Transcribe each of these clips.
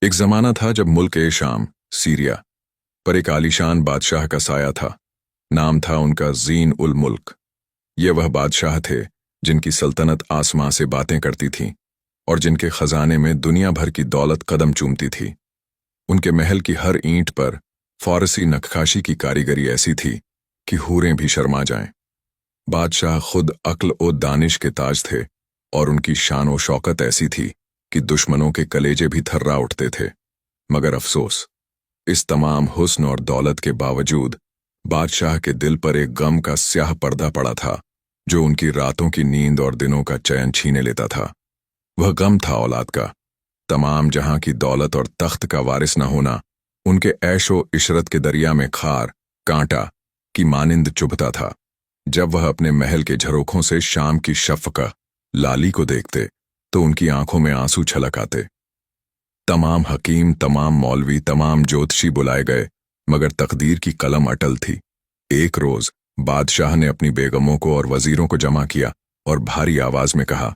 एक जमाना था जब मुल्क ए शाम, सीरिया पर एक आलीशान बादशाह का साया था। नाम था उनका जीन उल मुल्क। ये वह बादशाह थे जिनकी सल्तनत आसमां से बातें करती थी और जिनके खजाने में दुनिया भर की दौलत कदम चूमती थी। उनके महल की हर ईंट पर फारसी नक्काशी की कारीगरी ऐसी थी कि हूरें भी शर्मा जाएं। बादशाह खुद अक्ल और दानिश के ताज थे और उनकी शान व शौकत ऐसी थी कि दुश्मनों के कलेजे भी थर्रा उठते थे। मगर अफसोस, इस तमाम हुस्न और दौलत के बावजूद बादशाह के दिल पर एक गम का स्याह पर्दा पड़ा था जो उनकी रातों की नींद और दिनों का चैन छीने लेता था। वह गम था औलाद का। तमाम जहां की दौलत और तख्त का वारिस न होना उनके ऐशो इशरत के दरिया में खार कांटा की मानिंद चुभता था। जब वह अपने महल के झरोखों से शाम की शफ़क़ लाली को देखते तो उनकी आंखों में आंसू छलक आते। तमाम हकीम, तमाम मौलवी, तमाम ज्योतिषी बुलाए गए, मगर तकदीर की कलम अटल थी। एक रोज बादशाह ने अपनी बेगमों को और वजीरों को जमा किया और भारी आवाज में कहा,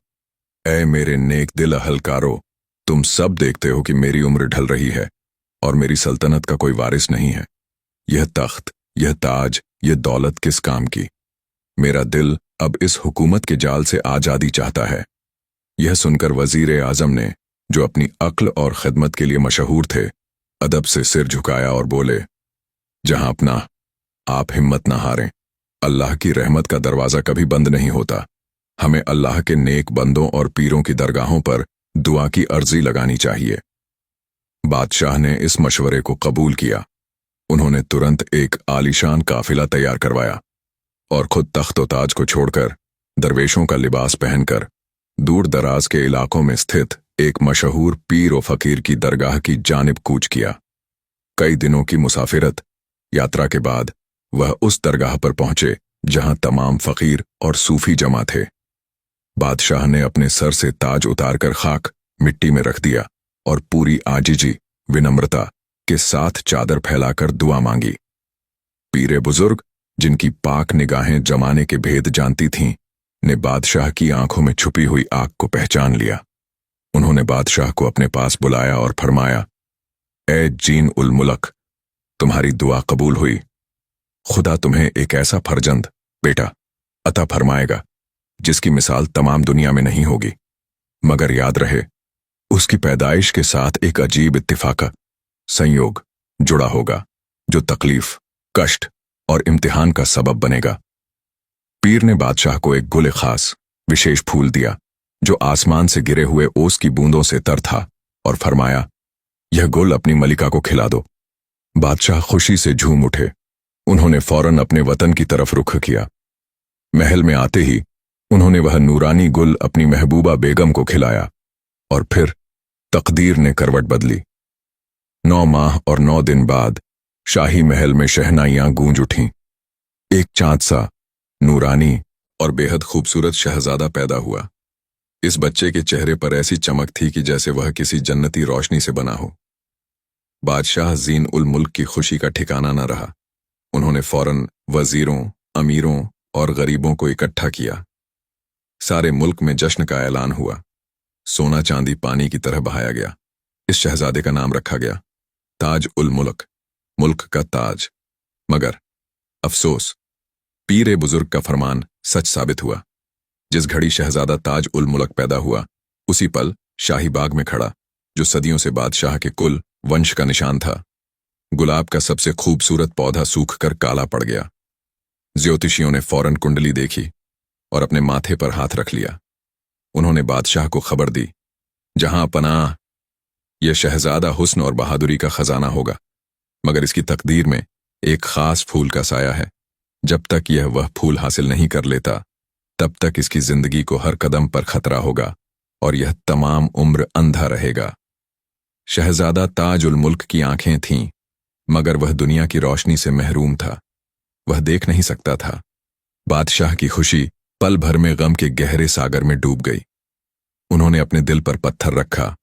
ऐ मेरे नेक दिल अहलकारो, तुम सब देखते हो कि मेरी उम्र ढल रही है और मेरी सल्तनत का कोई वारिस नहीं है। यह तख्त, यह ताज, यह दौलत किस काम की? मेरा दिल अब इस हुकूमत के जाल से आजादी चाहता है। यह सुनकर वजीर आजम ने, जो अपनी अक्ल और खिदमत के लिए मशहूर थे, अदब से सिर झुकाया और बोले, जहां अपना, आप हिम्मत न हारें। अल्लाह की रहमत का दरवाजा कभी बंद नहीं होता। हमें अल्लाह के नेक बंदों और पीरों की दरगाहों पर दुआ की अर्जी लगानी चाहिए। बादशाह ने इस मशवरे को कबूल किया। उन्होंने तुरंत एक आलीशान काफिला तैयार करवाया और खुद तख्त व ताज को छोड़कर दरवेशों का लिबास पहनकर दूर दराज के इलाकों में स्थित एक मशहूर पीर व फकीर की दरगाह की जानिब कूच किया। कई दिनों की मुसाफिरत यात्रा के बाद वह उस दरगाह पर पहुंचे जहां तमाम फकीर और सूफी जमा थे। बादशाह ने अपने सर से ताज उतारकर खाक मिट्टी में रख दिया और पूरी आजिजी, विनम्रता के साथ चादर फैलाकर दुआ मांगी। पीरे बुजुर्ग, जिनकी पाक निगाहें जमाने के भेद जानती थीं, ने बादशाह की आंखों में छुपी हुई आग को पहचान लिया। उन्होंने बादशाह को अपने पास बुलाया और फरमाया, ए जीन उल मुल्क, तुम्हारी दुआ कबूल हुई। खुदा तुम्हें एक ऐसा फर्जंद, बेटा, अता फरमाएगा जिसकी मिसाल तमाम दुनिया में नहीं होगी। मगर याद रहे, उसकी पैदाइश के साथ एक अजीब इत्तिफाक, संयोग जुड़ा होगा जो तकलीफ, कष्ट और इम्तिहान का सबब बनेगा। पीर ने बादशाह को एक गुल खास, विशेष फूल दिया जो आसमान से गिरे हुए ओस की बूंदों से तर था और फरमाया, यह गुल अपनी मलिका को खिला दो। बादशाह खुशी से झूम उठे। उन्होंने फौरन अपने वतन की तरफ रुख किया। महल में आते ही उन्होंने वह नूरानी गुल अपनी महबूबा बेगम को खिलाया और फिर तकदीर ने करवट बदली। 9 माह और 9 दिन बाद शाही महल में शहनाइयां गूंज उठीं। एक चांद सा, नूरानी और बेहद खूबसूरत शहजादा पैदा हुआ। इस बच्चे के चेहरे पर ऐसी चमक थी कि जैसे वह किसी जन्नती रोशनी से बना हो। बादशाह जीन उल मुल्क की खुशी का ठिकाना न रहा। उन्होंने फौरन वजीरों, अमीरों और गरीबों को इकट्ठा किया। सारे मुल्क में जश्न का ऐलान हुआ। सोना चांदी पानी की तरह बहाया गया। इस शहजादे का नाम रखा गया ताज उल मुल्क, मुल्क का ताज। मगर अफसोस, पीरे बुजुर्ग का फरमान सच साबित हुआ। जिस घड़ी शहजादा ताज उल मुल्क पैदा हुआ, उसी पल शाही बाग में खड़ा, जो सदियों से बादशाह के कुल वंश का निशान था, गुलाब का सबसे खूबसूरत पौधा सूखकर काला पड़ गया। ज्योतिषियों ने फौरन कुंडली देखी और अपने माथे पर हाथ रख लिया। उन्होंने बादशाह को खबर दी, जहां पनाह, यह शहजादा हुस्न और बहादुरी का खजाना होगा, मगर इसकी तकदीर में एक खास फूल का साया है। जब तक यह वह फूल हासिल नहीं कर लेता, तब तक इसकी जिंदगी को हर कदम पर खतरा होगा और यह तमाम उम्र अंधा रहेगा। शहजादा ताज उल मुल्क की आंखें थीं, मगर वह दुनिया की रोशनी से महरूम था। वह देख नहीं सकता था। बादशाह की खुशी पल भर में गम के गहरे सागर में डूब गई। उन्होंने अपने दिल पर पत्थर रखा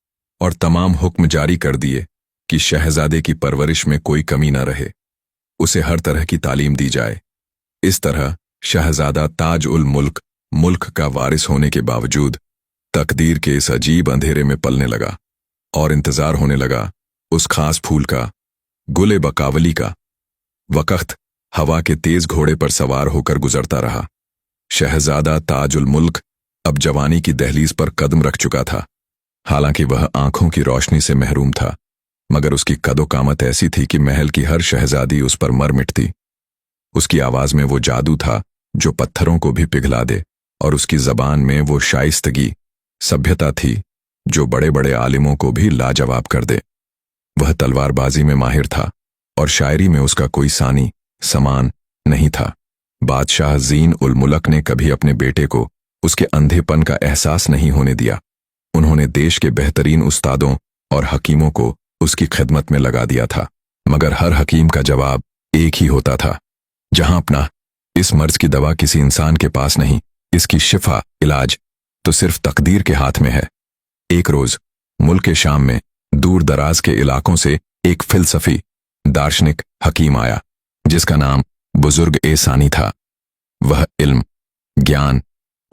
और तमाम हुक्म जारी कर दिए कि शहजादे की परवरिश में कोई कमी न रहे, उसे हर तरह की तालीम दी जाए। इस तरह शहजादा ताज उल मुल्क, मुल्क का वारिस होने के बावजूद, तकदीर के इस अजीब अंधेरे में पलने लगा। और इंतजार होने लगा उस खास फूल का, गुल ए बकावली का। वक्त हवा के तेज घोड़े पर सवार होकर गुजरता रहा। शहजादा ताजुल मुल्क अब जवानी की दहलीज पर कदम रख चुका था। हालांकि वह आंखों की रोशनी से महरूम था, मगर उसकी कदो-कामत ऐसी थी कि महल की हर शहजादी उस पर मर मिटती। उसकी आवाज में वो जादू था जो पत्थरों को भी पिघला दे, और उसकी जबान में वो शाइस्तगी, सभ्यता थी जो बड़े बड़े आलिमों को भी लाजवाब कर दे। वह तलवारबाजी में माहिर था और शायरी में उसका कोई सानी समान नहीं था। बादशाह जीन उल मुल्क ने कभी अपने बेटे को उसके अंधेपन का एहसास नहीं होने दिया। उन्होंने देश के बेहतरीन उस्तादों और हकीमों को उसकी खिदमत में लगा दिया था, मगर हर हकीम का जवाब एक ही होता था, जहां अपना इस मर्ज की दवा किसी इंसान के पास नहीं, इसकी शिफा, इलाज तो सिर्फ तकदीर के हाथ में है। एक रोज मुल्क शाम में दूर दराज के इलाकों से एक फिलसफी, दार्शनिक हकीम आया जिसका नाम बुजुर्ग ए सानी था। वह इल्म, ज्ञान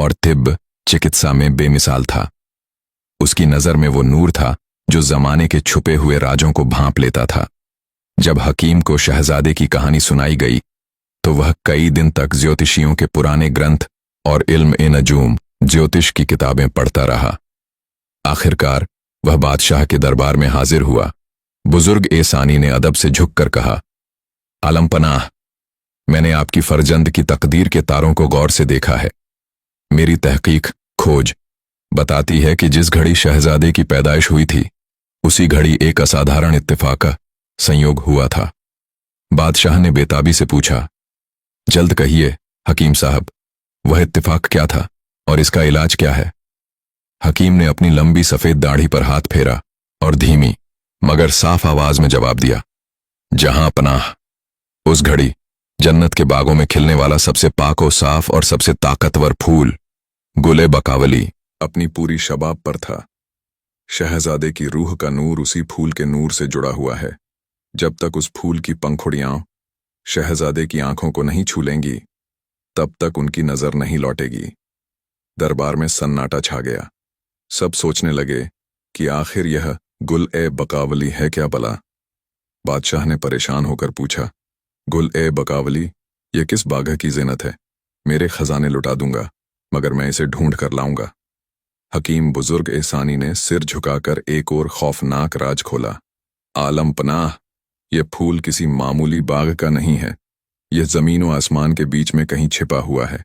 और तिब्ब, चिकित्सा में बेमिसाल था। उसकी नजर में वो नूर था जो जमाने के छुपे हुए राजों को भांप लेता था। जब हकीम को शहजादे की कहानी सुनाई गई तो वह कई दिन तक ज्योतिषियों के पुराने ग्रंथ और इल्म ए नजूम, ज्योतिष की किताबें पढ़ता रहा। आखिरकार वह बादशाह के दरबार में हाजिर हुआ। बुजुर्ग ए सानी ने अदब से झुककर कहा, आलम पनाह, मैंने आपकी फरजंद की तकदीर के तारों को गौर से देखा है। मेरी तहकीक, खोज बताती है कि जिस घड़ी शहजादे की पैदाइश हुई थी उसी घड़ी एक असाधारण इत्तेफाक, संयोग हुआ था। बादशाह ने बेताबी से पूछा, जल्द कहिए हकीम साहब, वह इत्तेफाक क्या था और इसका इलाज क्या है? हकीम ने अपनी लंबी सफेद दाढ़ी पर हाथ फेरा और धीमी मगर साफ आवाज में जवाब दिया, जहां पनाह, उस घड़ी जन्नत के बागों में खिलने वाला सबसे पाको साफ और सबसे ताकतवर फूल, गुले बकावली, अपनी पूरी शबाब पर था। शहजादे की रूह का नूर उसी फूल के नूर से जुड़ा हुआ है। जब तक उस फूल की पंखुड़ियां शहजादे की आंखों को नहीं छू लेंगी, तब तक उनकी नजर नहीं लौटेगी। दरबार में सन्नाटा छा गया। सब सोचने लगे कि आखिर यह गुल ए बकावली है क्या भला? बादशाह ने परेशान होकर पूछा, गुल ए बकावली, यह किस बाघ की ज़ीनत है? मेरे खजाने लुटा दूंगा, मगर मैं इसे ढूंढ कर लाऊंगा। हकीम बुजुर्ग ए सानी ने सिर झुकाकर एक और खौफनाक राज खोला। आलम पनाह, यह फूल किसी मामूली बाग का नहीं है। यह जमीन और आसमान के बीच में कहीं छिपा हुआ है।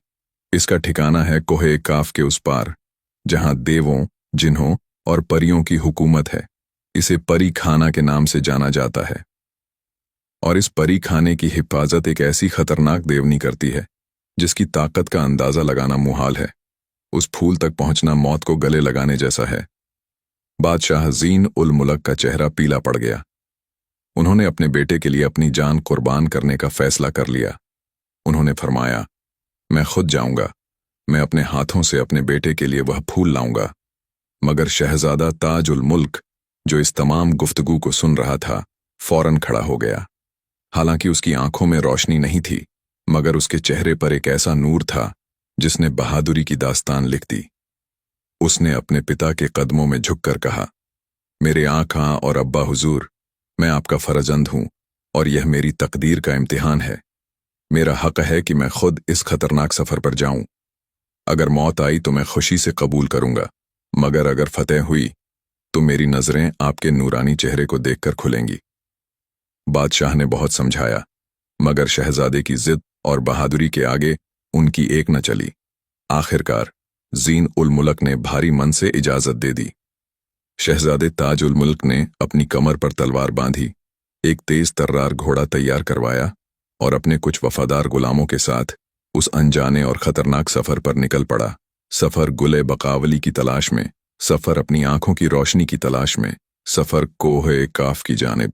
इसका ठिकाना है कोहे काफ के उस पार, जहां देवों, जिन्हों और परियों की हुकूमत है। इसे परी खाना के नाम से जाना जाता है, और इस परी खाने की हिफाजत एक ऐसी खतरनाक देवनी करती है जिसकी ताकत का अंदाजा लगाना मुहाल है। उस फूल तक पहुंचना मौत को गले लगाने जैसा है। बादशाह जीन उल मुल्क का चेहरा पीला पड़ गया। उन्होंने अपने बेटे के लिए अपनी जान कुर्बान करने का फैसला कर लिया। उन्होंने फरमाया, मैं खुद जाऊंगा, मैं अपने हाथों से अपने बेटे के लिए वह फूल लाऊंगा। मगर शहजादा ताज उल मुल्क, जो इस तमाम गुफ्तगू को सुन रहा था, फौरन खड़ा हो गया। हालांकि उसकी आंखों में रोशनी नहीं थी, मगर उसके चेहरे पर एक ऐसा नूर था जिसने बहादुरी की दास्तान लिख दी। उसने अपने पिता के कदमों में झुककर कहा, मेरे आका और अब्बा हुजूर, मैं आपका फर्जंद हूं और यह मेरी तकदीर का इम्तिहान है। मेरा हक है कि मैं खुद इस खतरनाक सफर पर जाऊं। अगर मौत आई तो मैं खुशी से कबूल करूंगा, मगर अगर फतेह हुई तो मेरी नजरें आपके नूरानी चेहरे को देखकर खुलेंगी। बादशाह ने बहुत समझाया, मगर शहजादे की जिद और बहादुरी के आगे उनकी एक न चली। आखिरकार जीन उल मुल्क ने भारी मन से इजाजत दे दी। शहजादे ताज उल मुल्क ने अपनी कमर पर तलवार बांधी, एक तेज तर्रार घोड़ा तैयार करवाया और अपने कुछ वफादार गुलामों के साथ उस अनजाने और खतरनाक सफर पर निकल पड़ा। सफर गुले बकावली की तलाश में, सफर अपनी आंखों की रोशनी की तलाश में, सफर कोहे काफ की जानिब।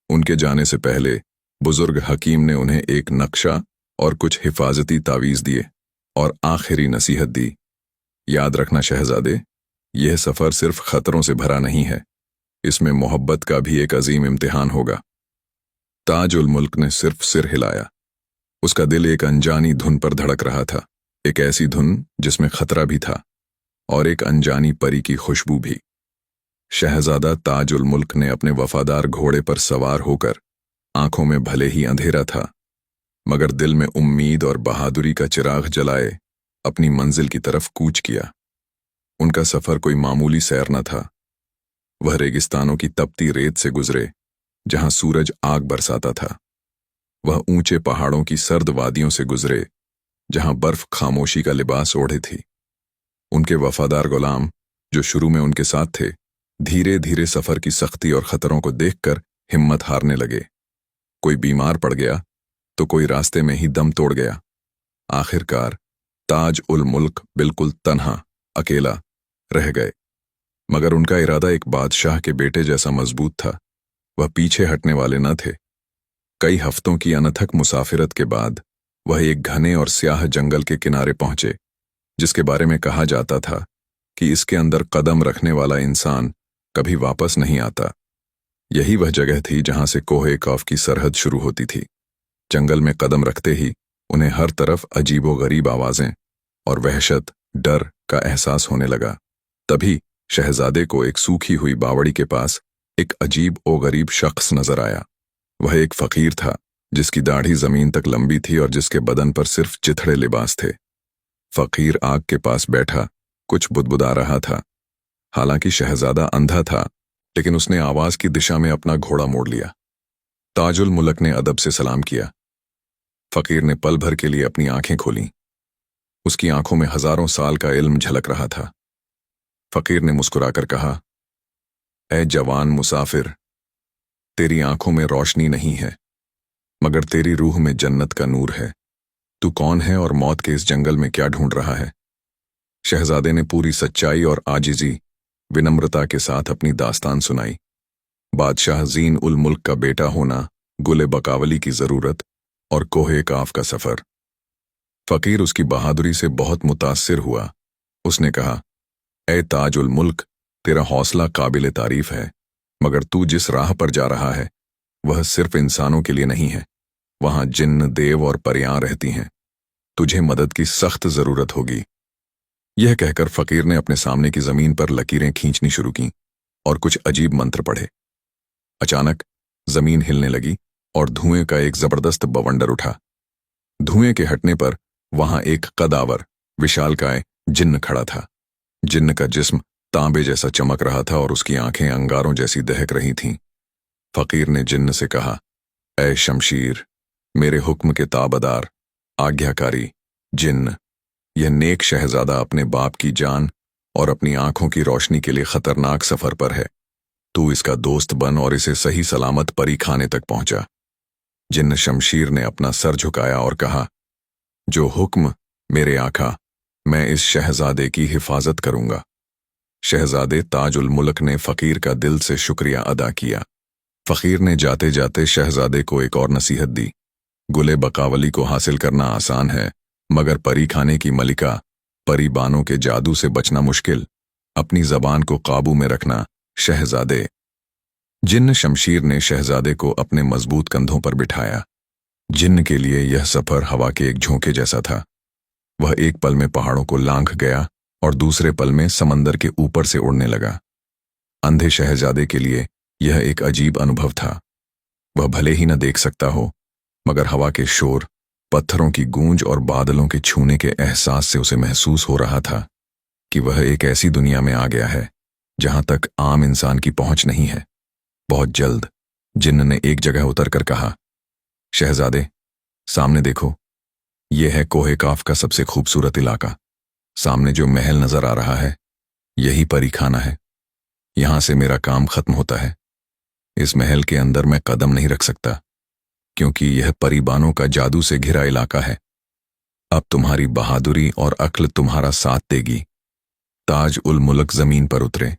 उनके जाने से पहले बुजुर्ग हकीम ने उन्हें एक नक्शा और कुछ हिफाजती तावीज दिए और आखिरी नसीहत दी, याद रखना शहजादे, यह सफर सिर्फ खतरों से भरा नहीं है, इसमें मोहब्बत का भी एक अजीम इम्तिहान होगा। ताज उल मुल्क ने सिर्फ सिर हिलाया। उसका दिल एक अनजानी धुन पर धड़क रहा था, एक ऐसी धुन जिसमें खतरा भी था और एक अनजानी परी की खुशबू भी। शहजादा ताज उल मुल्क ने अपने वफादार घोड़े पर सवार होकर, आंखों में भले ही अंधेरा था मगर दिल में उम्मीद और बहादुरी का चिराग जलाए, अपनी मंजिल की तरफ कूच किया। उनका सफर कोई मामूली सैर न था। वह रेगिस्तानों की तपती रेत से गुजरे जहां सूरज आग बरसाता था। वह ऊंचे पहाड़ों की सर्द वादियों से गुजरे जहां बर्फ खामोशी का लिबास ओढ़े थी। उनके वफादार गुलाम, जो शुरू में उनके साथ थे, धीरे धीरे सफर की सख्ती और खतरों को देखकर हिम्मत हारने लगे। कोई बीमार पड़ गया तो कोई रास्ते में ही दम तोड़ गया। आखिरकार ताज उल मुल्क बिल्कुल तन्हा, अकेला रह गए। मगर उनका इरादा एक बादशाह के बेटे जैसा मजबूत था। वह पीछे हटने वाले न थे। कई हफ्तों की अनथक मुसाफिरत के बाद वह एक घने और स्याह जंगल के किनारे पहुंचे, जिसके बारे में कहा जाता था कि इसके अंदर कदम रखने वाला इंसान कभी वापस नहीं आता। यही वह जगह थी जहां से कोहे कौफ की सरहद शुरू होती थी। जंगल में कदम रखते ही उन्हें हर तरफ अजीबोगरीब आवाजें और वहशत, डर का एहसास होने लगा। तभी शहजादे को एक सूखी हुई बावड़ी के पास एक अजीब ओ गरीब शख्स नजर आया। वह एक फकीर था जिसकी दाढ़ी जमीन तक लंबी थी और जिसके बदन पर सिर्फ चिथड़े लिबास थे। फकीर आग के पास बैठा कुछ बुदबुदा रहा था। हालांकि शहजादा अंधा था, लेकिन उसने आवाज की दिशा में अपना घोड़ा मोड़ लिया। ताजुल मुल्क ने अदब से सलाम किया। फकीर ने पल भर के लिए अपनी आंखें खोलीं। उसकी आंखों में हजारों साल का इल्म झलक रहा था। फकीर ने मुस्कुराकर कहा, ऐ जवान मुसाफिर, तेरी आंखों में रोशनी नहीं है, मगर तेरी रूह में जन्नत का नूर है। तू कौन है और मौत के इस जंगल में क्या ढूंढ रहा है? शहजादे ने पूरी सच्चाई और आजिजी, विनम्रता के साथ अपनी दास्तान सुनाई। बादशाह जीन उल मुल्क का बेटा होना, गुले बकावली की जरूरत और कोहे काफ का सफर। फकीर उसकी बहादुरी से बहुत मुतासिर हुआ। उसने कहा, ए ताज उल मुल्क, तेरा हौसला काबिल तारीफ है, मगर तू जिस राह पर जा रहा है वह सिर्फ इंसानों के लिए नहीं है। वहां जिन्न, देव और परियां रहती हैं। तुझे मदद की सख्त जरूरत होगी। यह कहकर फकीर ने अपने सामने की जमीन पर लकीरें खींचनी शुरू की और कुछ अजीब मंत्र पढ़े। अचानक जमीन हिलने लगी और धुएं का एक जबरदस्त बवंडर उठा। धुएं के हटने पर वहां एक कदावर, विशालकाय जिन्न खड़ा था। जिन्न का जिस्म तांबे जैसा चमक रहा था और उसकी आंखें अंगारों जैसी दहक रही थीं। फकीर ने जिन्न से कहा, ऐ शमशीर, मेरे हुक्म के ताबदार, आज्ञाकारी जिन्न, यह नेक शहजादा अपने बाप की जान और अपनी आंखों की रोशनी के लिए खतरनाक सफर पर है। तू इसका दोस्त बन और इसे सही सलामत परी खाने तक पहुंचा। जिन्न शमशीर ने अपना सर झुकाया और कहा, जो हुक्म मेरे आका, मैं इस शहजादे की हिफाजत करूंगा। शहजादे ताज उल मुल्क ने फकीर का दिल से शुक्रिया अदा किया। फकीर ने जाते जाते शहजादे को एक और नसीहत दी। गुले बकावली को हासिल करना आसान है, मगर परी खाने की मलिका, परी बानों के जादू से बचना मुश्किल। अपनी जबान को काबू में रखना शहजादे। जिन्न शमशीर ने शहजादे को अपने मजबूत कंधों पर बिठाया। जिन्न के लिए यह सफर हवा के एक झोंके जैसा था। वह एक पल में पहाड़ों को लांघ गया और दूसरे पल में समंदर के ऊपर से उड़ने लगा। अंधे शहजादे के लिए यह एक अजीब अनुभव था। वह भले ही न देख सकता हो, मगर हवा के शोर, पत्थरों की गूंज और बादलों के छूने के एहसास से उसे महसूस हो रहा था कि वह एक ऐसी दुनिया में आ गया है जहां तक आम इंसान की पहुंच नहीं है। बहुत जल्द जिन्न ने एक जगह उतरकर कहा, शहजादे, सामने देखो, यह है कोहे काफ का सबसे खूबसूरत इलाका। सामने जो महल नजर आ रहा है, यही परी खाना है। यहां से मेरा काम खत्म होता है। इस महल के अंदर मैं कदम नहीं रख सकता, क्योंकि यह परीबानों का जादू से घिरा इलाका है। अब तुम्हारी बहादुरी और अक्ल तुम्हारा साथ देगी। ताज उल मुल्क जमीन पर उतरे।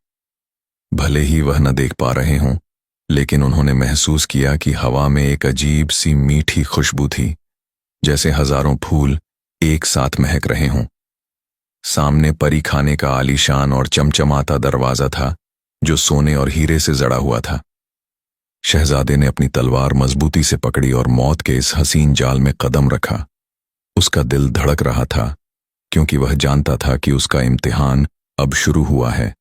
भले ही वह न देख पा रहे हों, लेकिन उन्होंने महसूस किया कि हवा में एक अजीब सी मीठी खुशबू थी, जैसे हजारों फूल एक साथ महक रहे हों। सामने परी खाने का आलीशान और चमचमाता दरवाजा था, जो सोने और हीरे से जड़ा हुआ था। शहजादे ने अपनी तलवार मजबूती से पकड़ी और मौत के इस हसीन जाल में कदम रखा। उसका दिल धड़क रहा था, क्योंकि वह जानता था कि उसका इम्तिहान अब शुरू हुआ है।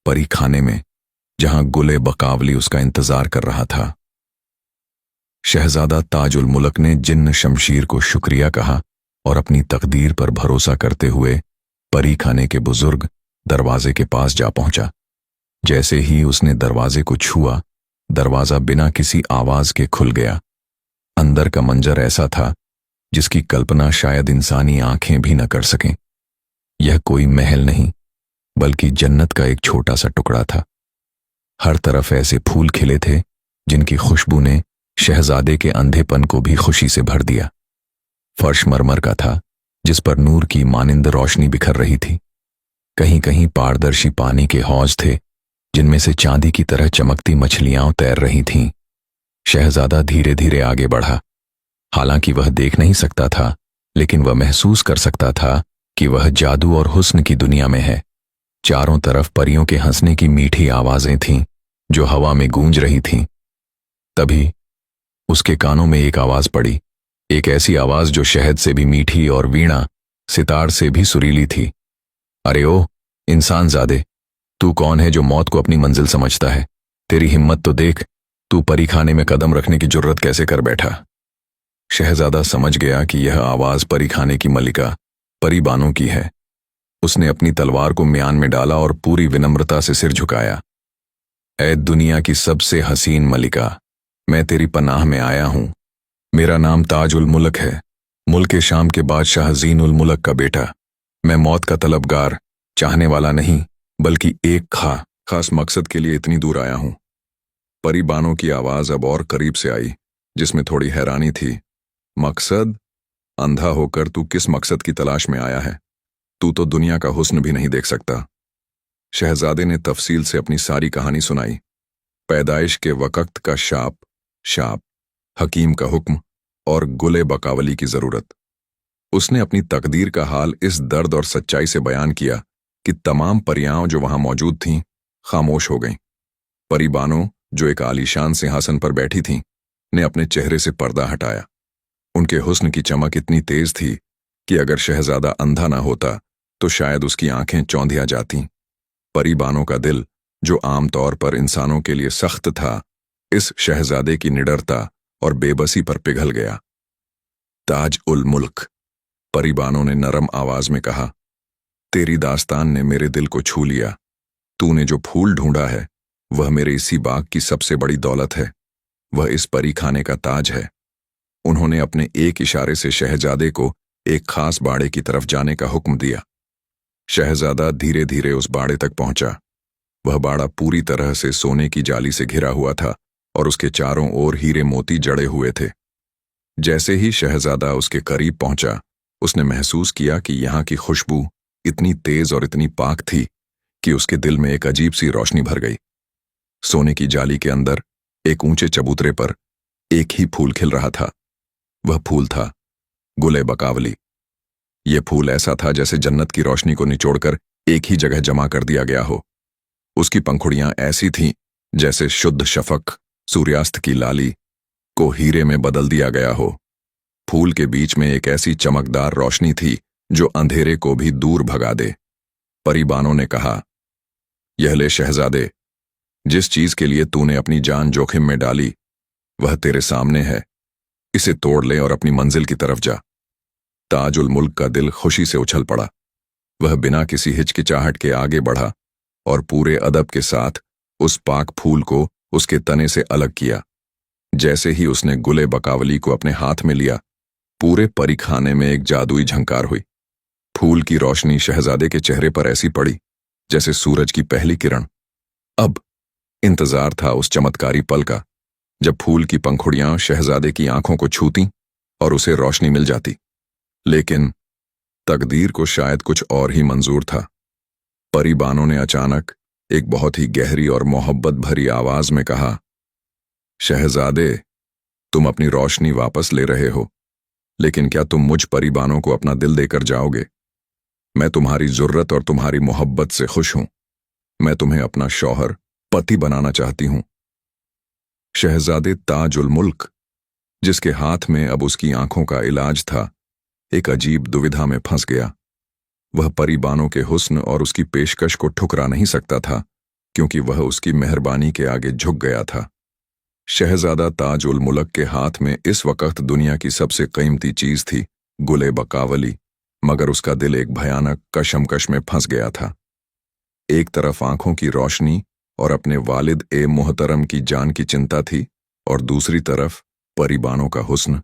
परी खाने में जहां गुले बकावली उसका इंतजार कर रहा था। शहजादा ताज उल मुल्क ने जिन्न शमशीर को शुक्रिया कहा और अपनी तकदीर पर भरोसा करते हुए परी खाने के बुजुर्ग दरवाजे के पास जा पहुंचा। जैसे ही उसने दरवाजे को छुआ, दरवाजा बिना किसी आवाज के खुल गया। अंदर का मंजर ऐसा था जिसकी कल्पना शायद इंसानी आंखें भी न कर सकें। यह कोई महल नहीं, बल्कि जन्नत का एक छोटा सा टुकड़ा था। हर तरफ ऐसे फूल खिले थे जिनकी खुशबू ने शहजादे के अंधेपन को भी खुशी से भर दिया। फर्श मरमर का था, जिस पर नूर की मानिंद रोशनी बिखर रही थी। कहीं कहीं पारदर्शी पानी के हौज थे, जिनमें से चांदी की तरह चमकती मछलियां तैर रही थीं। शहजादा धीरे धीरे आगे बढ़ा। हालांकि वह देख नहीं सकता था, लेकिन वह महसूस कर सकता था कि वह जादू और हुस्न की दुनिया में है। चारों तरफ परियों के हंसने की मीठी आवाजें थीं, जो हवा में गूंज रही थीं। तभी उसके कानों में एक आवाज पड़ी, एक ऐसी आवाज जो शहद से भी मीठी और वीणा सितार से भी सुरीली थी। अरे ओ इंसानजादे, तू कौन है जो मौत को अपनी मंजिल समझता है? तेरी हिम्मत तो देख, तू परी खाने में कदम रखने की जुर्रत कैसे कर बैठा? शहजादा समझ गया कि यह आवाज परी खाने की मलिका परी बानो की है। उसने अपनी तलवार को म्यान में डाला और पूरी विनम्रता से सिर झुकाया। ऐ दुनिया की सबसे हसीन मलिका, मैं तेरी पनाह में आया हूं। मेरा नाम ताज उल मुल्क है, मुल्क शाम के बादशाह ज़ीन उल मुल्क का बेटा। मैं मौत का तलबगार, चाहने वाला नहीं, बल्कि एक खास मकसद के लिए इतनी दूर आया हूं। परी बानो की आवाज अब और करीब से आई, जिसमें थोड़ी हैरानी थी। मकसद? अंधा होकर तू किस मकसद की तलाश में आया है? तू तो दुनिया का हुस्न भी नहीं देख सकता। शहजादे ने तफसील से अपनी सारी कहानी सुनाई। पैदाइश के वक्त का शाप, हकीम का हुक्म और गुले बकावली की जरूरत। उसने अपनी तकदीर का हाल इस दर्द और सच्चाई से बयान किया कि तमाम परियां जो वहां मौजूद थीं खामोश हो गईं। परी बानो, जो एक आलीशान सिंहासन पर बैठी थीं, ने अपने चेहरे से पर्दा हटाया। उनके हुस्न की चमक इतनी तेज थी कि अगर शहजादा अंधा ना होता तो शायद उसकी आंखें चौंधिया जातीं। परी बानो का दिल, जो आमतौर पर इंसानों के लिए सख्त था, इस शहजादे की निडरता और बेबसी पर पिघल गया। ताज उल मुल्क, परी बानो ने नरम आवाज में कहा, तेरी दास्तान ने मेरे दिल को छू लिया। तूने जो फूल ढूंढा है वह मेरे इसी बाग की सबसे बड़ी दौलत है। वह इस परी खाने का ताज है। उन्होंने अपने एक इशारे से शहजादे को एक खास बाड़े की तरफ जाने का हुक्म दिया। शहजादा धीरे धीरे उस बाड़े तक पहुंचा। वह बाड़ा पूरी तरह से सोने की जाली से घिरा हुआ था और उसके चारों ओर हीरे मोती जड़े हुए थे। जैसे ही शहजादा उसके करीब पहुंचा, उसने महसूस किया कि यहाँ की खुशबू इतनी तेज और इतनी पाक थी कि उसके दिल में एक अजीब सी रोशनी भर गई। सोने की जाली के अंदर एक ऊंचे चबूतरे पर एक ही फूल खिल रहा था। वह फूल था गुले बकावली। यह फूल ऐसा था जैसे जन्नत की रोशनी को निचोड़कर एक ही जगह जमा कर दिया गया हो। उसकी पंखुड़ियां ऐसी थीं जैसे शुद्ध शफक, सूर्यास्त की लाली को हीरे में बदल दिया गया हो। फूल के बीच में एक ऐसी चमकदार रोशनी थी जो अंधेरे को भी दूर भगा दे। परी बानो ने कहा, यह ले शहजादे, जिस चीज के लिए तूने अपनी जान जोखिम में डाली वह तेरे सामने है। इसे तोड़ ले और अपनी मंजिल की तरफ जा। ताज उल मुल्क का दिल खुशी से उछल पड़ा। वह बिना किसी हिचकिचाहट के आगे बढ़ा और पूरे अदब के साथ उस पाक फूल को उसके तने से अलग किया। जैसे ही उसने गुले बकावली को अपने हाथ में लिया, पूरे परी खाने में एक जादुई झंकार हुई। फूल की रोशनी शहजादे के चेहरे पर ऐसी पड़ी जैसे सूरज की पहली किरण। अब इंतजार था उस चमत्कारी पल का, जब फूल की पंखुड़ियां शहजादे की आंखों को छूतीं और उसे रोशनी मिल जाती। लेकिन तकदीर को शायद कुछ और ही मंजूर था। परी बानो ने अचानक एक बहुत ही गहरी और मोहब्बत भरी आवाज में कहा, शहजादे, तुम अपनी रोशनी वापस ले रहे हो, लेकिन क्या तुम मुझ परी बानो को अपना दिल देकर जाओगे? मैं तुम्हारी जुर्रत और तुम्हारी मोहब्बत से खुश हूं। मैं तुम्हें अपना शौहर, पति बनाना चाहती हूं। शहजादे ताज उल मुल्क, जिसके हाथ में अब उसकी आंखों का इलाज था, एक अजीब दुविधा में फंस गया। वह परी बानो के हुस्न और उसकी पेशकश को ठुकरा नहीं सकता था, क्योंकि वह उसकी मेहरबानी के आगे झुक गया था। शहजादा ताज उल मुल्क के हाथ में इस वक्त दुनिया की सबसे कीमती चीज थी, गुले बकावली, मगर उसका दिल एक भयानक कशमकश में फंस गया था। एक तरफ आंखों की रोशनी और अपने वालिद ए मोहतरम की जान की चिंता थी, और दूसरी तरफ परिबानों का हुस्न,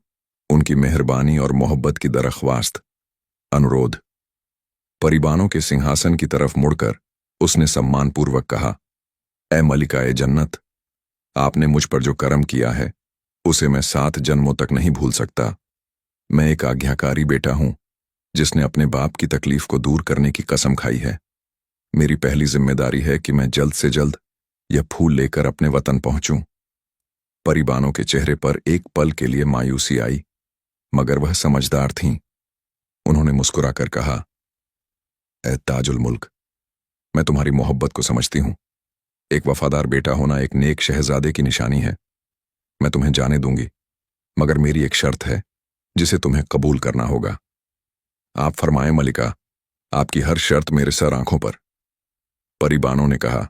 उनकी मेहरबानी और मोहब्बत की दरख्वास्त। अनुरोध। परिबानों के सिंहासन की तरफ मुड़कर उसने सम्मानपूर्वक कहा, ए मलिका ए जन्नत, आपने मुझ पर जो करम किया है उसे मैं 7 जन्मों तक नहीं भूल सकता। मैं एक आज्ञाकारी बेटा हूं जिसने अपने बाप की तकलीफ को दूर करने की कसम खाई है। मेरी पहली जिम्मेदारी है कि मैं जल्द से जल्द यह फूल लेकर अपने वतन पहुंचूं। परिबानों के चेहरे पर एक पल के लिए मायूसी आई, मगर वह समझदार थीं। उन्होंने मुस्कुराकर कहा, ए ताजुल मुल्क, मैं तुम्हारी मोहब्बत को समझती हूं। एक वफादार बेटा होना एक नेक शहजादे की निशानी है। मैं तुम्हें जाने दूंगी, मगर मेरी एक शर्त है जिसे तुम्हें कबूल करना होगा। आप फरमाएं मलिका, आपकी हर शर्त मेरे सर आंखों पर। परिबानों ने कहा,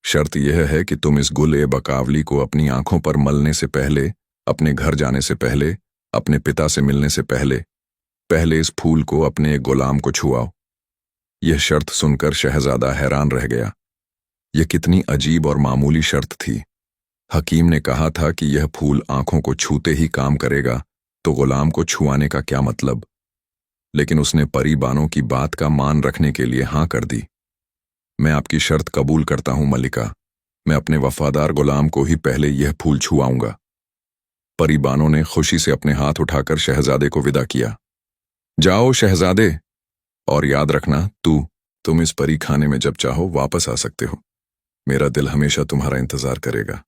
शर्त यह है कि तुम इस गुल ए बकावली को अपनी आंखों पर मलने से पहले, अपने घर जाने से पहले, अपने पिता से मिलने से पहले पहले इस फूल को अपने एक गुलाम को छुआओ। यह शर्त सुनकर शहजादा हैरान रह गया। यह कितनी अजीब और मामूली शर्त थी। हकीम ने कहा था कि यह फूल आंखों को छूते ही काम करेगा, तो गुलाम को छुआने का क्या मतलब? लेकिन उसने परिबानों की बात का मान रखने के लिए हां कर दी। मैं आपकी शर्त कबूल करता हूं मलिका। मैं अपने वफादार गुलाम को ही पहले यह फूल छुआऊंगा। परिबानों ने खुशी से अपने हाथ उठाकर शहजादे को विदा किया। जाओ शहजादे, और याद रखना, तुम इस परी खाने में जब चाहो वापस आ सकते हो। मेरा दिल हमेशा तुम्हारा इंतजार करेगा।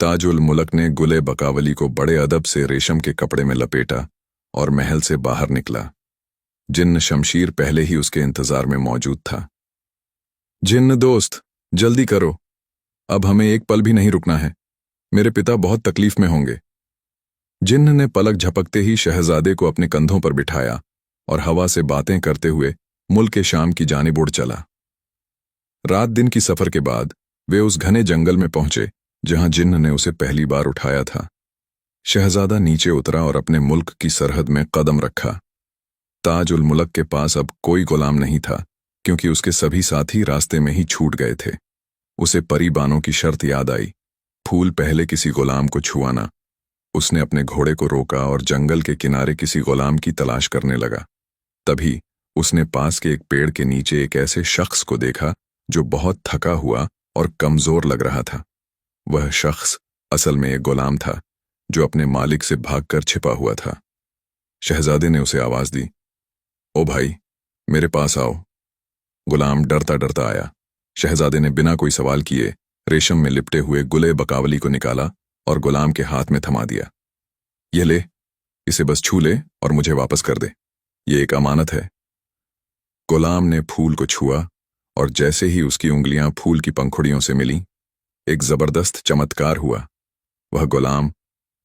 ताजुल मुल्क ने गुले बकावली को बड़े अदब से रेशम के कपड़े में लपेटा और महल से बाहर निकला। जिन्न शमशीर पहले ही उसके इंतजार में मौजूद था। जिन्न दोस्त, जल्दी करो, अब हमें एक पल भी नहीं रुकना है। मेरे पिता बहुत तकलीफ में होंगे। जिन्न ने पलक झपकते ही शहजादे को अपने कंधों पर बिठाया और हवा से बातें करते हुए मुल्क शाम की जानिब उड़ चला। रात दिन की सफर के बाद वे उस घने जंगल में पहुंचे जहां जिन्न ने उसे पहली बार उठाया था। शहजादा नीचे उतरा और अपने मुल्क की सरहद में कदम रखा। ताज उल मुल्क के पास अब कोई गुलाम नहीं था, क्योंकि उसके सभी साथी रास्ते में ही छूट गए थे। उसे परिबानों की शर्त याद आई, फूल पहले किसी गुलाम को छुआना। उसने अपने घोड़े को रोका और जंगल के किनारे किसी गुलाम की तलाश करने लगा। तभी उसने पास के एक पेड़ के नीचे एक ऐसे शख्स को देखा जो बहुत थका हुआ और कमजोर लग रहा था। वह शख्स असल में एक गुलाम था जो अपने मालिक से भागकर छिपा हुआ था। शहजादे ने उसे आवाज दी, ओ भाई, मेरे पास आओ। गुलाम डरता डरता आया। शहजादे ने बिना कोई सवाल किए रेशम में लिपटे हुए गुले बकावली को निकाला और गुलाम के हाथ में थमा दिया। ये ले, इसे बस छू ले और मुझे वापस कर दे, ये एक अमानत है। गुलाम ने फूल को छुआ और जैसे ही उसकी उंगलियां फूल की पंखुड़ियों से मिलीं, एक जबरदस्त चमत्कार हुआ। वह गुलाम,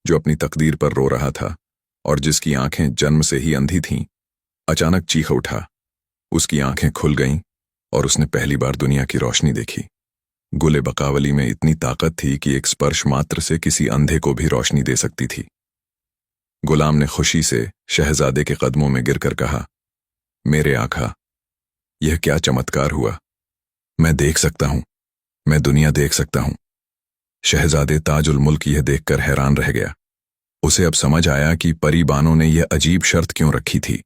जो अपनी तकदीर पर रो रहा था और जिसकी आंखें जन्म से ही अंधी थीं, अचानक चीख उठा। उसकी आंखें खुल गईं और उसने पहली बार दुनिया की रोशनी देखी। गुले बकावली में इतनी ताकत थी कि एक स्पर्श मात्र से किसी अंधे को भी रोशनी दे सकती थी। गुलाम ने खुशी से शहजादे के कदमों में गिरकर कहा, मेरे आका, यह क्या चमत्कार हुआ। मैं देख सकता हूं, मैं दुनिया देख सकता हूं। शहजादे ताजुल मुल्क यह देखकर हैरान रह गया। उसे अब समझ आया कि परिबानों ने यह अजीब शर्त क्यों रखी थी।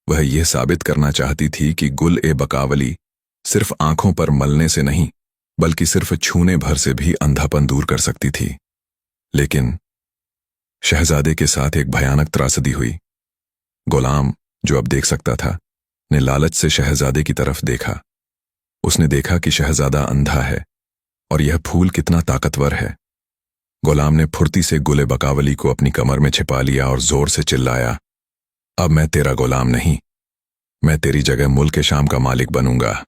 वह यह साबित करना चाहती थी कि गुल ए बकावली सिर्फ आंखों पर मलने से नहीं, बल्कि सिर्फ छूने भर से भी अंधापन दूर कर सकती थी। लेकिन शहजादे के साथ एक भयानक त्रासदी हुई। गुलाम, जो अब देख सकता था, ने लालच से शहजादे की तरफ देखा। उसने देखा कि शहजादा अंधा है और यह फूल कितना ताकतवर है। गुलाम ने फुर्ती से गुले बकावली को अपनी कमर में छिपा लिया और जोर से चिल्लाया, अब मैं तेरा गुलाम नहीं, मैं तेरी जगह मुल्क शाम का मालिक बनूंगा।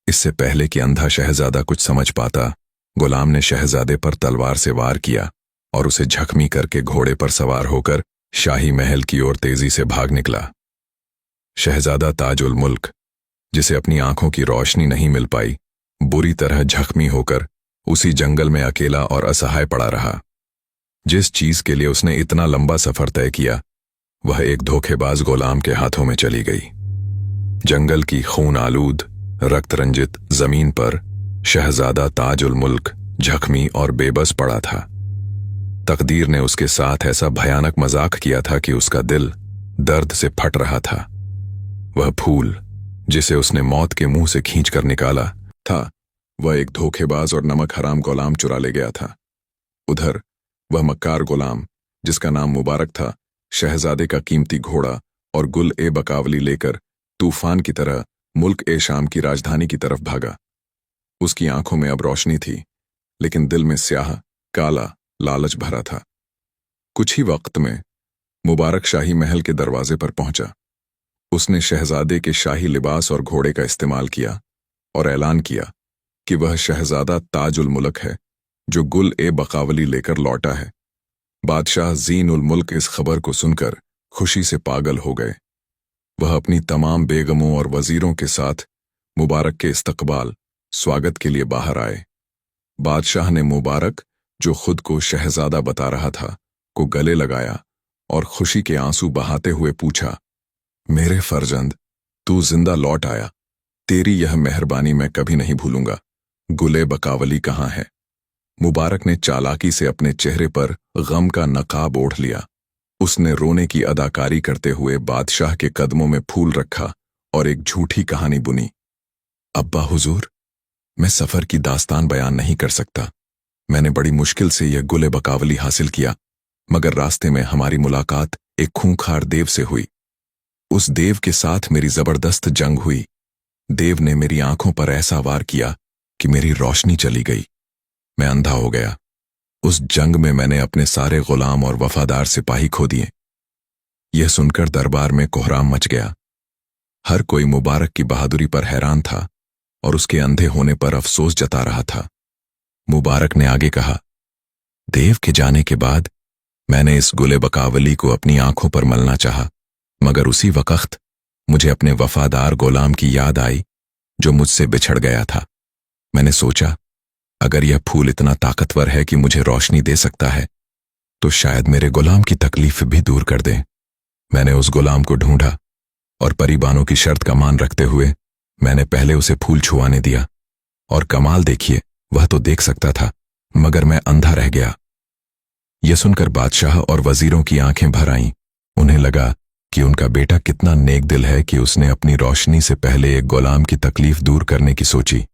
इससे पहले कि अंधा शहजादा कुछ समझ पाता, गुलाम ने शहजादे पर तलवार से वार किया और उसे जख्मी करके घोड़े पर सवार होकर शाही महल की ओर तेजी से भाग निकला। शहजादा ताजुल मुल्क, जिसे अपनी आंखों की रोशनी नहीं मिल पाई, बुरी तरह जख्मी होकर उसी जंगल में अकेला और असहाय पड़ा रहा। जिस चीज के लिए उसने इतना लंबा सफर तय किया वह एक धोखेबाज गुलाम के हाथों में चली गई। जंगल की खून आलूद रक्त रंजित जमीन पर शहजादा ताज उल मुल्क जख्मी और बेबस पड़ा था। तकदीर ने उसके साथ ऐसा भयानक मजाक किया था कि उसका दिल दर्द से फट रहा था। वह फूल जिसे उसने मौत के मुंह से खींचकर निकाला था, वह एक धोखेबाज और नमक हराम गुलाम चुरा ले गया था। उधर वह मक्कार गुलाम जिसका नाम मुबारक था, शहजादे का कीमती घोड़ा और गुल ए बकावली लेकर तूफान की तरह मुल्क ए शाम की राजधानी की तरफ भागा। उसकी आंखों में अब रोशनी थी, लेकिन दिल में स्याह काला लालच भरा था। कुछ ही वक्त में मुबारक शाही महल के दरवाजे पर पहुंचा। उसने शहजादे के शाही लिबास और घोड़े का इस्तेमाल किया और ऐलान किया कि वह शहजादा ताज उल मुल्क है जो गुल ए बकावली लेकर लौटा है। बादशाह जीन उल मुल्क इस खबर को सुनकर खुशी से पागल हो गए। वह अपनी तमाम बेगमों और वजीरों के साथ मुबारक के इस्तकबाल स्वागत के लिए बाहर आए। बादशाह ने मुबारक, जो खुद को शहजादा बता रहा था, को गले लगाया और खुशी के आंसू बहाते हुए पूछा, मेरे फर्जंद, तू जिंदा लौट आया। तेरी यह मेहरबानी मैं कभी नहीं भूलूंगा। गुले बकावली कहाँ है? मुबारक ने चालाकी से अपने चेहरे पर गम का नकाब ओढ़ लिया। उसने रोने की अदाकारी करते हुए बादशाह के कदमों में फूल रखा और एक झूठी कहानी बुनी। अब्बा हुजूर, मैं सफर की दास्तान बयान नहीं कर सकता। मैंने बड़ी मुश्किल से यह गुले बकावली हासिल किया, मगर रास्ते में हमारी मुलाकात एक खूंखार देव से हुई। उस देव के साथ मेरी जबरदस्त जंग हुई। देव ने मेरी आंखों पर ऐसा वार किया कि मेरी रोशनी चली गई। मैं अंधा हो गया। उस जंग में मैंने अपने सारे गुलाम और वफादार सिपाही खो दिए। यह सुनकर दरबार में कोहराम मच गया। हर कोई मुबारक की बहादुरी पर हैरान था और उसके अंधे होने पर अफसोस जता रहा था। मुबारक ने आगे कहा, देव के जाने के बाद मैंने इस गुले बकावली को अपनी आंखों पर मलना चाहा, मगर उसी वक्त मुझे अपने वफादार गुलाम की याद आई जो मुझसे बिछड़ गया था। मैंने सोचा, अगर यह फूल इतना ताकतवर है कि मुझे रोशनी दे सकता है, तो शायद मेरे गुलाम की तकलीफ भी दूर कर दे। मैंने उस गुलाम को ढूंढा और परीबानों की शर्त का मान रखते हुए मैंने पहले उसे फूल छुआने दिया। और कमाल देखिए, वह तो देख सकता था, मगर मैं अंधा रह गया। यह सुनकर बादशाह और वजीरों की आंखें भर आईं। उन्हें लगा कि उनका बेटा कितना नेक दिल है कि उसने अपनी रोशनी से पहले एक गुलाम की तकलीफ दूर करने की सोची।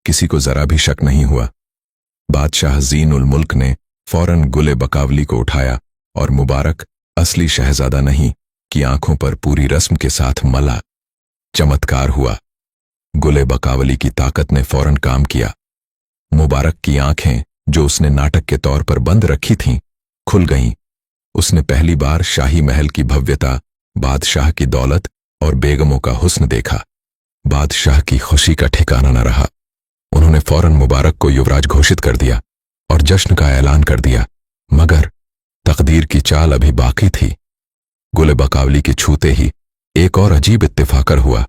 किसी को जरा भी शक नहीं हुआ। बादशाह जीन उल मुल्क ने फौरन गुले बकावली को उठाया और मुबारक, असली शहजादा नहीं, की आंखों पर पूरी रस्म के साथ मला। चमत्कार हुआ। गुले बकावली की ताकत ने फौरन काम किया। मुबारक की आंखें, जो उसने नाटक के तौर पर बंद रखी थीं, खुल गईं। उसने पहली बार शाही महल की भव्यता, बादशाह की दौलत और बेगमों का हुस्न देखा। बादशाह की खुशी का ठिकाना न रहा। उन्होंने फौरन मुबारक को युवराज घोषित कर दिया और जश्न का ऐलान कर दिया। मगर तकदीर की चाल अभी बाकी थी। गुले बकावली के छूते ही एक और अजीब इत्तेफाकर हुआ।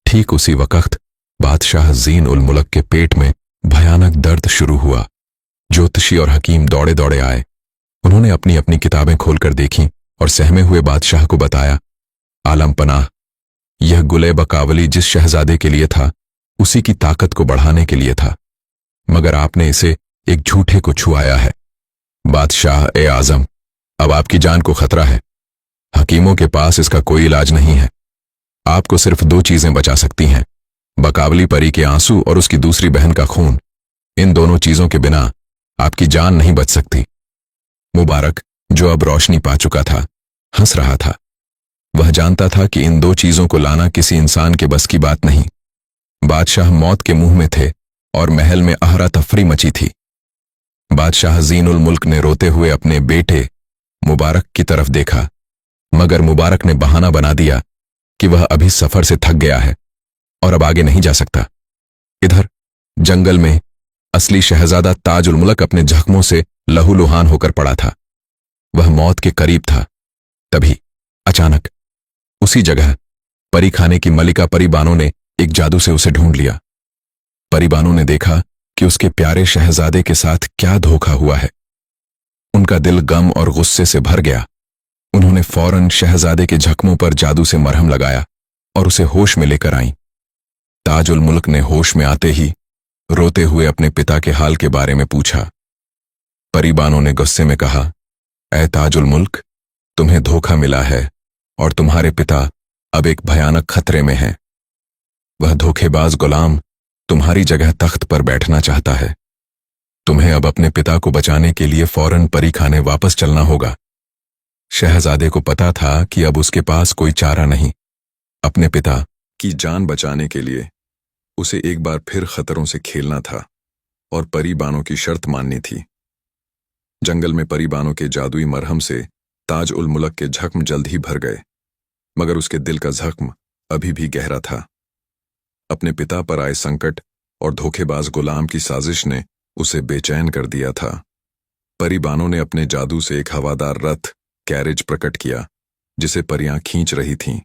ठीक उसी वक्त बादशाह जीन उल मुल्क के पेट में भयानक दर्द शुरू हुआ। ज्योतिषी और हकीम दौड़े दौड़े आए। उन्होंने अपनी अपनी किताबें खोलकर देखीं और सहमे हुए बादशाह को बताया, आलम पनाह, यह गुले बकावली जिस शहजादे के लिए था, उसी की ताकत को बढ़ाने के लिए था, मगर आपने इसे एक झूठे को छुआया है। बादशाह ए आजम, अब आपकी जान को खतरा है। हकीमों के पास इसका कोई इलाज नहीं है। आपको सिर्फ दो चीजें बचा सकती हैं, बकावली परी के आंसू और उसकी दूसरी बहन का खून। इन दोनों चीजों के बिना आपकी जान नहीं बच सकती। मुबारक, जो अब रोशनी पा चुका था, हंस रहा था। वह जानता था कि इन दो चीजों को लाना किसी इंसान के बस की बात नहीं। बादशाह मौत के मुंह में थे और महल में आहरा तफरी मची थी। बादशाह जीन उल मुल्क ने रोते हुए अपने बेटे मुबारक की तरफ देखा, मगर मुबारक ने बहाना बना दिया कि वह अभी सफर से थक गया है और अब आगे नहीं जा सकता। इधर जंगल में असली शहजादा ताज उल मुल्क अपने जख्मों से लहूलुहान होकर पड़ा था। वह मौत के करीब था। तभी अचानक उसी जगह परी खाने की मलिका परीबानों ने एक जादू से उसे ढूंढ लिया। परिबानों ने देखा कि उसके प्यारे शहजादे के साथ क्या धोखा हुआ है। उनका दिल गम और गुस्से से भर गया। उन्होंने फौरन शहजादे के जख्मों पर जादू से मरहम लगाया और उसे होश में लेकर आईं। ताज उल मुल्क ने होश में आते ही रोते हुए अपने पिता के हाल के बारे में पूछा। परिबानों ने गुस्से में कहा, ऐ ताज उल मुल्क, तुम्हें धोखा मिला है और तुम्हारे पिता अब एक भयानक खतरे में हैं। वह धोखेबाज गुलाम तुम्हारी जगह तख्त पर बैठना चाहता है। तुम्हें अब अपने पिता को बचाने के लिए फौरन परी खाने वापस चलना होगा। शहजादे को पता था कि अब उसके पास कोई चारा नहीं। अपने पिता की जान बचाने के लिए उसे एक बार फिर खतरों से खेलना था और परिबानों की शर्त माननी थी। जंगल में परिबानों के जादुई मरहम से ताज उल मुल्क के जख्म जल्द ही भर गए, मगर उसके दिल का जख्म अभी भी गहरा था। अपने पिता पर आए संकट और धोखेबाज गुलाम की साजिश ने उसे बेचैन कर दिया था। परिबानों ने अपने जादू से एक हवादार रथ कैरेज प्रकट किया जिसे परियां खींच रही थीं।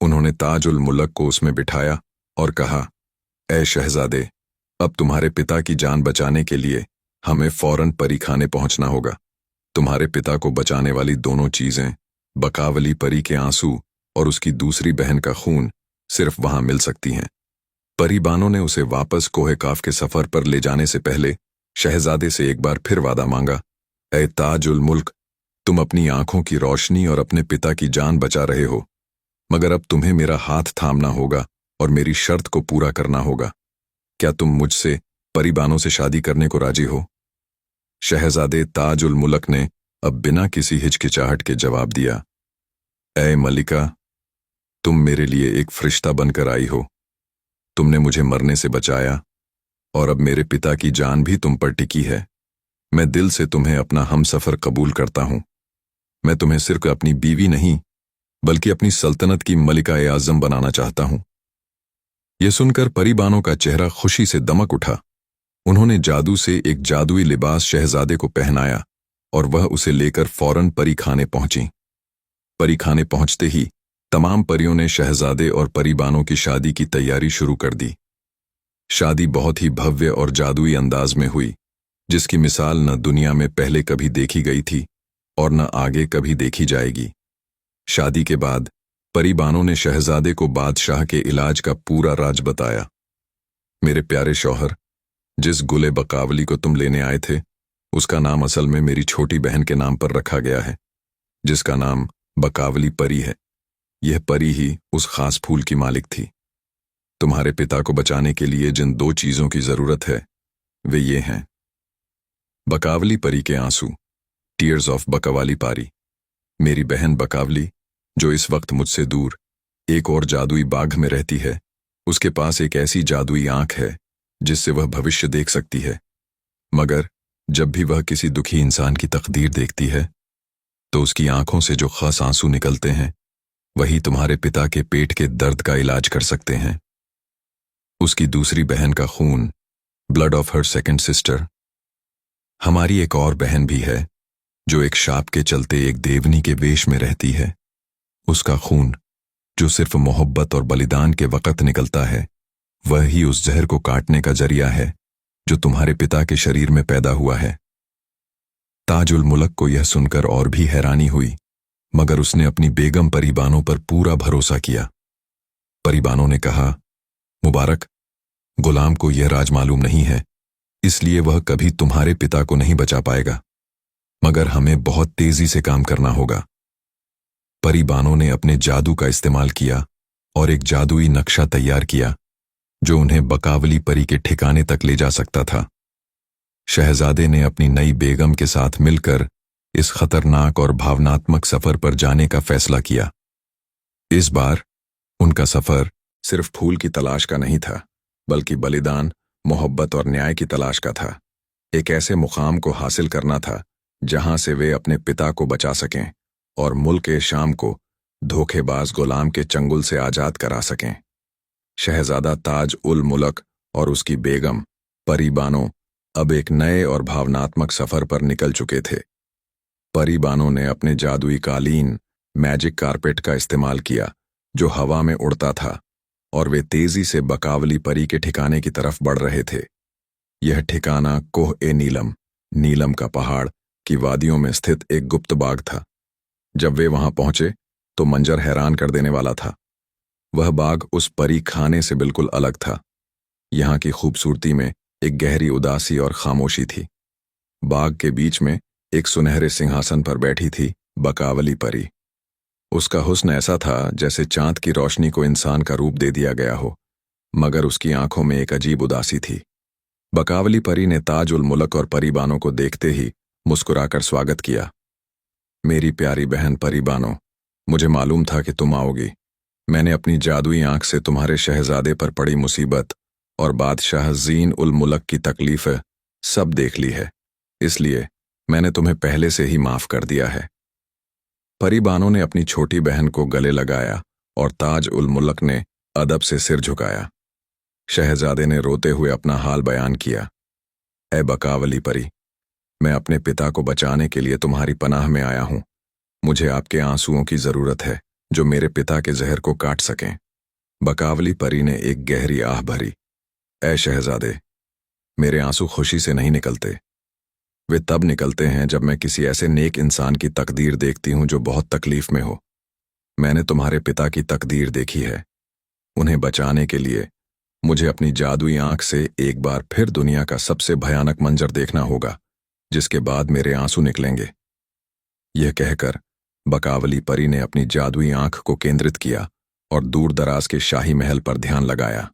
उन्होंने ताज उल मुल्क को उसमें बिठाया और कहा, ऐ शहजादे, अब तुम्हारे पिता की जान बचाने के लिए हमें फौरन परी खाने पहुंचना होगा। तुम्हारे पिता को बचाने वाली दोनों चीजें, बकावली परी के आंसू और उसकी दूसरी बहन का खून, सिर्फ वहां मिल सकती हैं। परिबानों ने उसे वापस कोहे काफ के सफर पर ले जाने से पहले शहजादे से एक बार फिर वादा मांगा, ऐ ताज उल मुल्क, तुम अपनी आंखों की रोशनी और अपने पिता की जान बचा रहे हो, मगर अब तुम्हें मेरा हाथ थामना होगा और मेरी शर्त को पूरा करना होगा। क्या तुम मुझसे परिबानों से शादी करने को राजी हो? शहजादे ताज उल मुल्क ने अब बिना किसी हिचकिचाहट के जवाब दिया, ऐ मलिका, तुम मेरे लिए एक फरिश्ता बनकर आई हो। तुमने मुझे मरने से बचाया और अब मेरे पिता की जान भी तुम पर टिकी है। मैं दिल से तुम्हें अपना हमसफर कबूल करता हूं। मैं तुम्हें सिर्फ अपनी बीवी नहीं बल्कि अपनी सल्तनत की मलिका-ए आज़म बनाना चाहता हूं। यह सुनकर परिबानों का चेहरा खुशी से दमक उठा। उन्होंने जादू से एक जादुई लिबास शहजादे को पहनाया और वह उसे लेकर फौरन परी खाने पहुंची। परी खाने पहुंचते ही तमाम परियों ने शहजादे और परिबानों की शादी की तैयारी शुरू कर दी। शादी बहुत ही भव्य और जादुई अंदाज में हुई, जिसकी मिसाल न दुनिया में पहले कभी देखी गई थी और न आगे कभी देखी जाएगी। शादी के बाद परिबानों ने शहजादे को बादशाह के इलाज का पूरा राज बताया। मेरे प्यारे शौहर, जिस गुले बकावली को तुम लेने आए थे, उसका नाम असल में मेरी छोटी बहन के नाम पर रखा गया है, जिसका नाम बकावली परी है। यह परी ही उस खास फूल की मालिक थी। तुम्हारे पिता को बचाने के लिए जिन दो चीजों की जरूरत है वे ये हैं, बकावली परी के आंसू, टीयर्स ऑफ बकावली पारी। मेरी बहन बकावली, जो इस वक्त मुझसे दूर एक और जादुई बाग में रहती है, उसके पास एक ऐसी जादुई आंख है जिससे वह भविष्य देख सकती है, मगर जब भी वह किसी दुखी इंसान की तकदीर देखती है तो उसकी आंखों से जो खास आंसू निकलते हैं वही तुम्हारे पिता के पेट के दर्द का इलाज कर सकते हैं। उसकी दूसरी बहन का खून, blood of her second sister. हमारी एक और बहन भी है जो एक शाप के चलते एक देवनी के वेश में रहती है। उसका खून, जो सिर्फ मोहब्बत और बलिदान के वक़्त निकलता है, वह ही उस जहर को काटने का जरिया है जो तुम्हारे पिता के शरीर में पैदा हुआ है। ताज उल मुल्क को यह सुनकर और भी हैरानी हुई, मगर उसने अपनी बेगम परिबानों पर पूरा भरोसा किया। परिबानों ने कहा, मुबारक, गुलाम को यह राज मालूम नहीं है, इसलिए वह कभी तुम्हारे पिता को नहीं बचा पाएगा, मगर हमें बहुत तेजी से काम करना होगा। परिबानों ने अपने जादू का इस्तेमाल किया और एक जादुई नक्शा तैयार किया जो उन्हें बकावली परी के ठिकाने तक ले जा सकता था। शहजादे ने अपनी नई बेगम के साथ मिलकर इस खतरनाक और भावनात्मक सफर पर जाने का फैसला किया। इस बार उनका सफर सिर्फ फूल की तलाश का नहीं था, बल्कि बलिदान, मोहब्बत और न्याय की तलाश का था। एक ऐसे मुकाम को हासिल करना था जहां से वे अपने पिता को बचा सकें और मुल्क ए शाम को धोखेबाज गुलाम के चंगुल से आजाद करा सकें। शहजादा ताज उल मुल्क और उसकी बेगम परिबानों अब एक नए और भावनात्मक सफर पर निकल चुके थे। परिबानों ने अपने जादुई कालीन, मैजिक कारपेट का इस्तेमाल किया जो हवा में उड़ता था और वे तेजी से बकावली परी के ठिकाने की तरफ बढ़ रहे थे। यह ठिकाना कोह-ए-नीलम, नीलम का पहाड़ की वादियों में स्थित एक गुप्त बाग था। जब वे वहां पहुंचे तो मंजर हैरान कर देने वाला था। वह बाग उस परी खाने से बिल्कुल अलग था। यहाँ की खूबसूरती में एक गहरी उदासी और खामोशी थी। बाग के बीच में एक सुनहरे सिंहासन पर बैठी थी बकावली परी। उसका हुस्न ऐसा था जैसे चांद की रोशनी को इंसान का रूप दे दिया गया हो, मगर उसकी आंखों में एक अजीब उदासी थी। बकावली परी ने ताज उल मुल्क और परी बानो को देखते ही मुस्कुराकर स्वागत किया। मेरी प्यारी बहन परी बानो, मुझे मालूम था कि तुम आओगी। मैंने अपनी जादुई आंख से तुम्हारे शहजादे पर पड़ी मुसीबत और बादशाह जीन उल मुल्क की तकलीफें सब देख ली है, इसलिए मैंने तुम्हें पहले से ही माफ कर दिया है। परी बानो ने अपनी छोटी बहन को गले लगाया और ताज उल मुल्क ने अदब से सिर झुकाया। शहजादे ने रोते हुए अपना हाल बयान किया। ऐ बकावली परी, मैं अपने पिता को बचाने के लिए तुम्हारी पनाह में आया हूं। मुझे आपके आंसुओं की जरूरत है जो मेरे पिता के जहर को काट सकें। बकावली परी ने एक गहरी आह भरी। ऐ शहजादे, मेरे आंसू खुशी से नहीं निकलते। वे तब निकलते हैं जब मैं किसी ऐसे नेक इंसान की तकदीर देखती हूं जो बहुत तकलीफ में हो। मैंने तुम्हारे पिता की तकदीर देखी है। उन्हें बचाने के लिए मुझे अपनी जादुई आंख से एक बार फिर दुनिया का सबसे भयानक मंजर देखना होगा, जिसके बाद मेरे आंसू निकलेंगे। यह कहकर बकावली परी ने अपनी जादुई आंख को केंद्रित किया और दूर दराज के शाही महल पर ध्यान लगाया।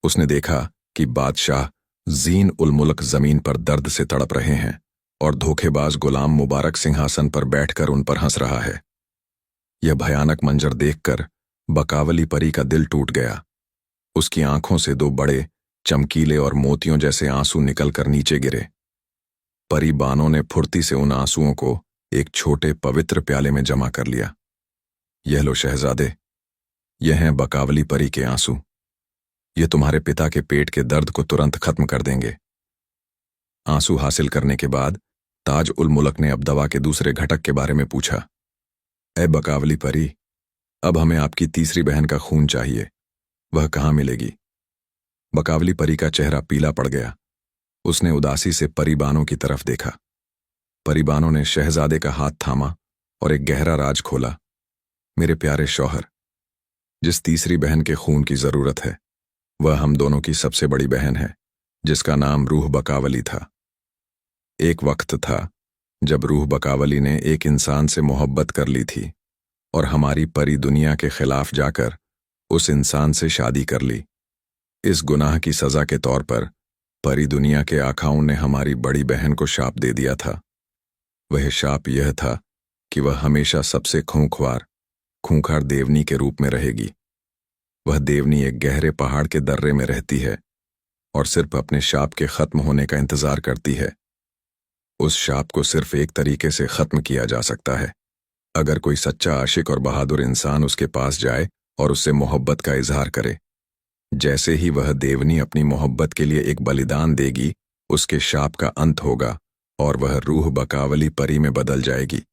उसने देखा कि बादशाह जीन उल मुल्क जमीन पर दर्द से तड़प रहे हैं और धोखेबाज गुलाम मुबारक सिंहासन पर बैठकर उन पर हंस रहा है। यह भयानक मंजर देखकर बकावली परी का दिल टूट गया। उसकी आंखों से दो बड़े, चमकीले और मोतियों जैसे आंसू निकलकर नीचे गिरे। परी बानो ने फुर्ती से उन आंसुओं को एक छोटे पवित्र प्याले में जमा कर लिया। यह लो शहजादे, यह हैं बकावली परी के आंसू। ये तुम्हारे पिता के पेट के दर्द को तुरंत खत्म कर देंगे। आंसू हासिल करने के बाद ताज उल मुल्क ने अब दवा के दूसरे घटक के बारे में पूछा। ऐ बकावली परी, अब हमें आपकी तीसरी बहन का खून चाहिए। वह कहाँ मिलेगी? बकावली परी का चेहरा पीला पड़ गया। उसने उदासी से परी बानो की तरफ देखा। परी बानो ने शहजादे का हाथ थामा और एक गहरा राज खोला। मेरे प्यारे शौहर, जिस तीसरी बहन के खून की जरूरत है वह हम दोनों की सबसे बड़ी बहन है, जिसका नाम रूह बकावली था। एक वक्त था जब रूह बकावली ने एक इंसान से मोहब्बत कर ली थी और हमारी परी दुनिया के खिलाफ जाकर उस इंसान से शादी कर ली। इस गुनाह की सजा के तौर पर परी दुनिया के आखाओं ने हमारी बड़ी बहन को शाप दे दिया था। वह शाप यह था कि वह हमेशा सबसे खूंखार देवनी के रूप में रहेगी। वह देवनी एक गहरे पहाड़ के दर्रे में रहती है और सिर्फ अपने शाप के खत्म होने का इंतजार करती है। उस शाप को सिर्फ एक तरीके से खत्म किया जा सकता है, अगर कोई सच्चा आशिक और बहादुर इंसान उसके पास जाए और उससे मोहब्बत का इजहार करे। जैसे ही वह देवनी अपनी मोहब्बत के लिए एक बलिदान देगी, उसके शाप का अंत होगा और वह रूह बकावली परी में बदल जाएगी।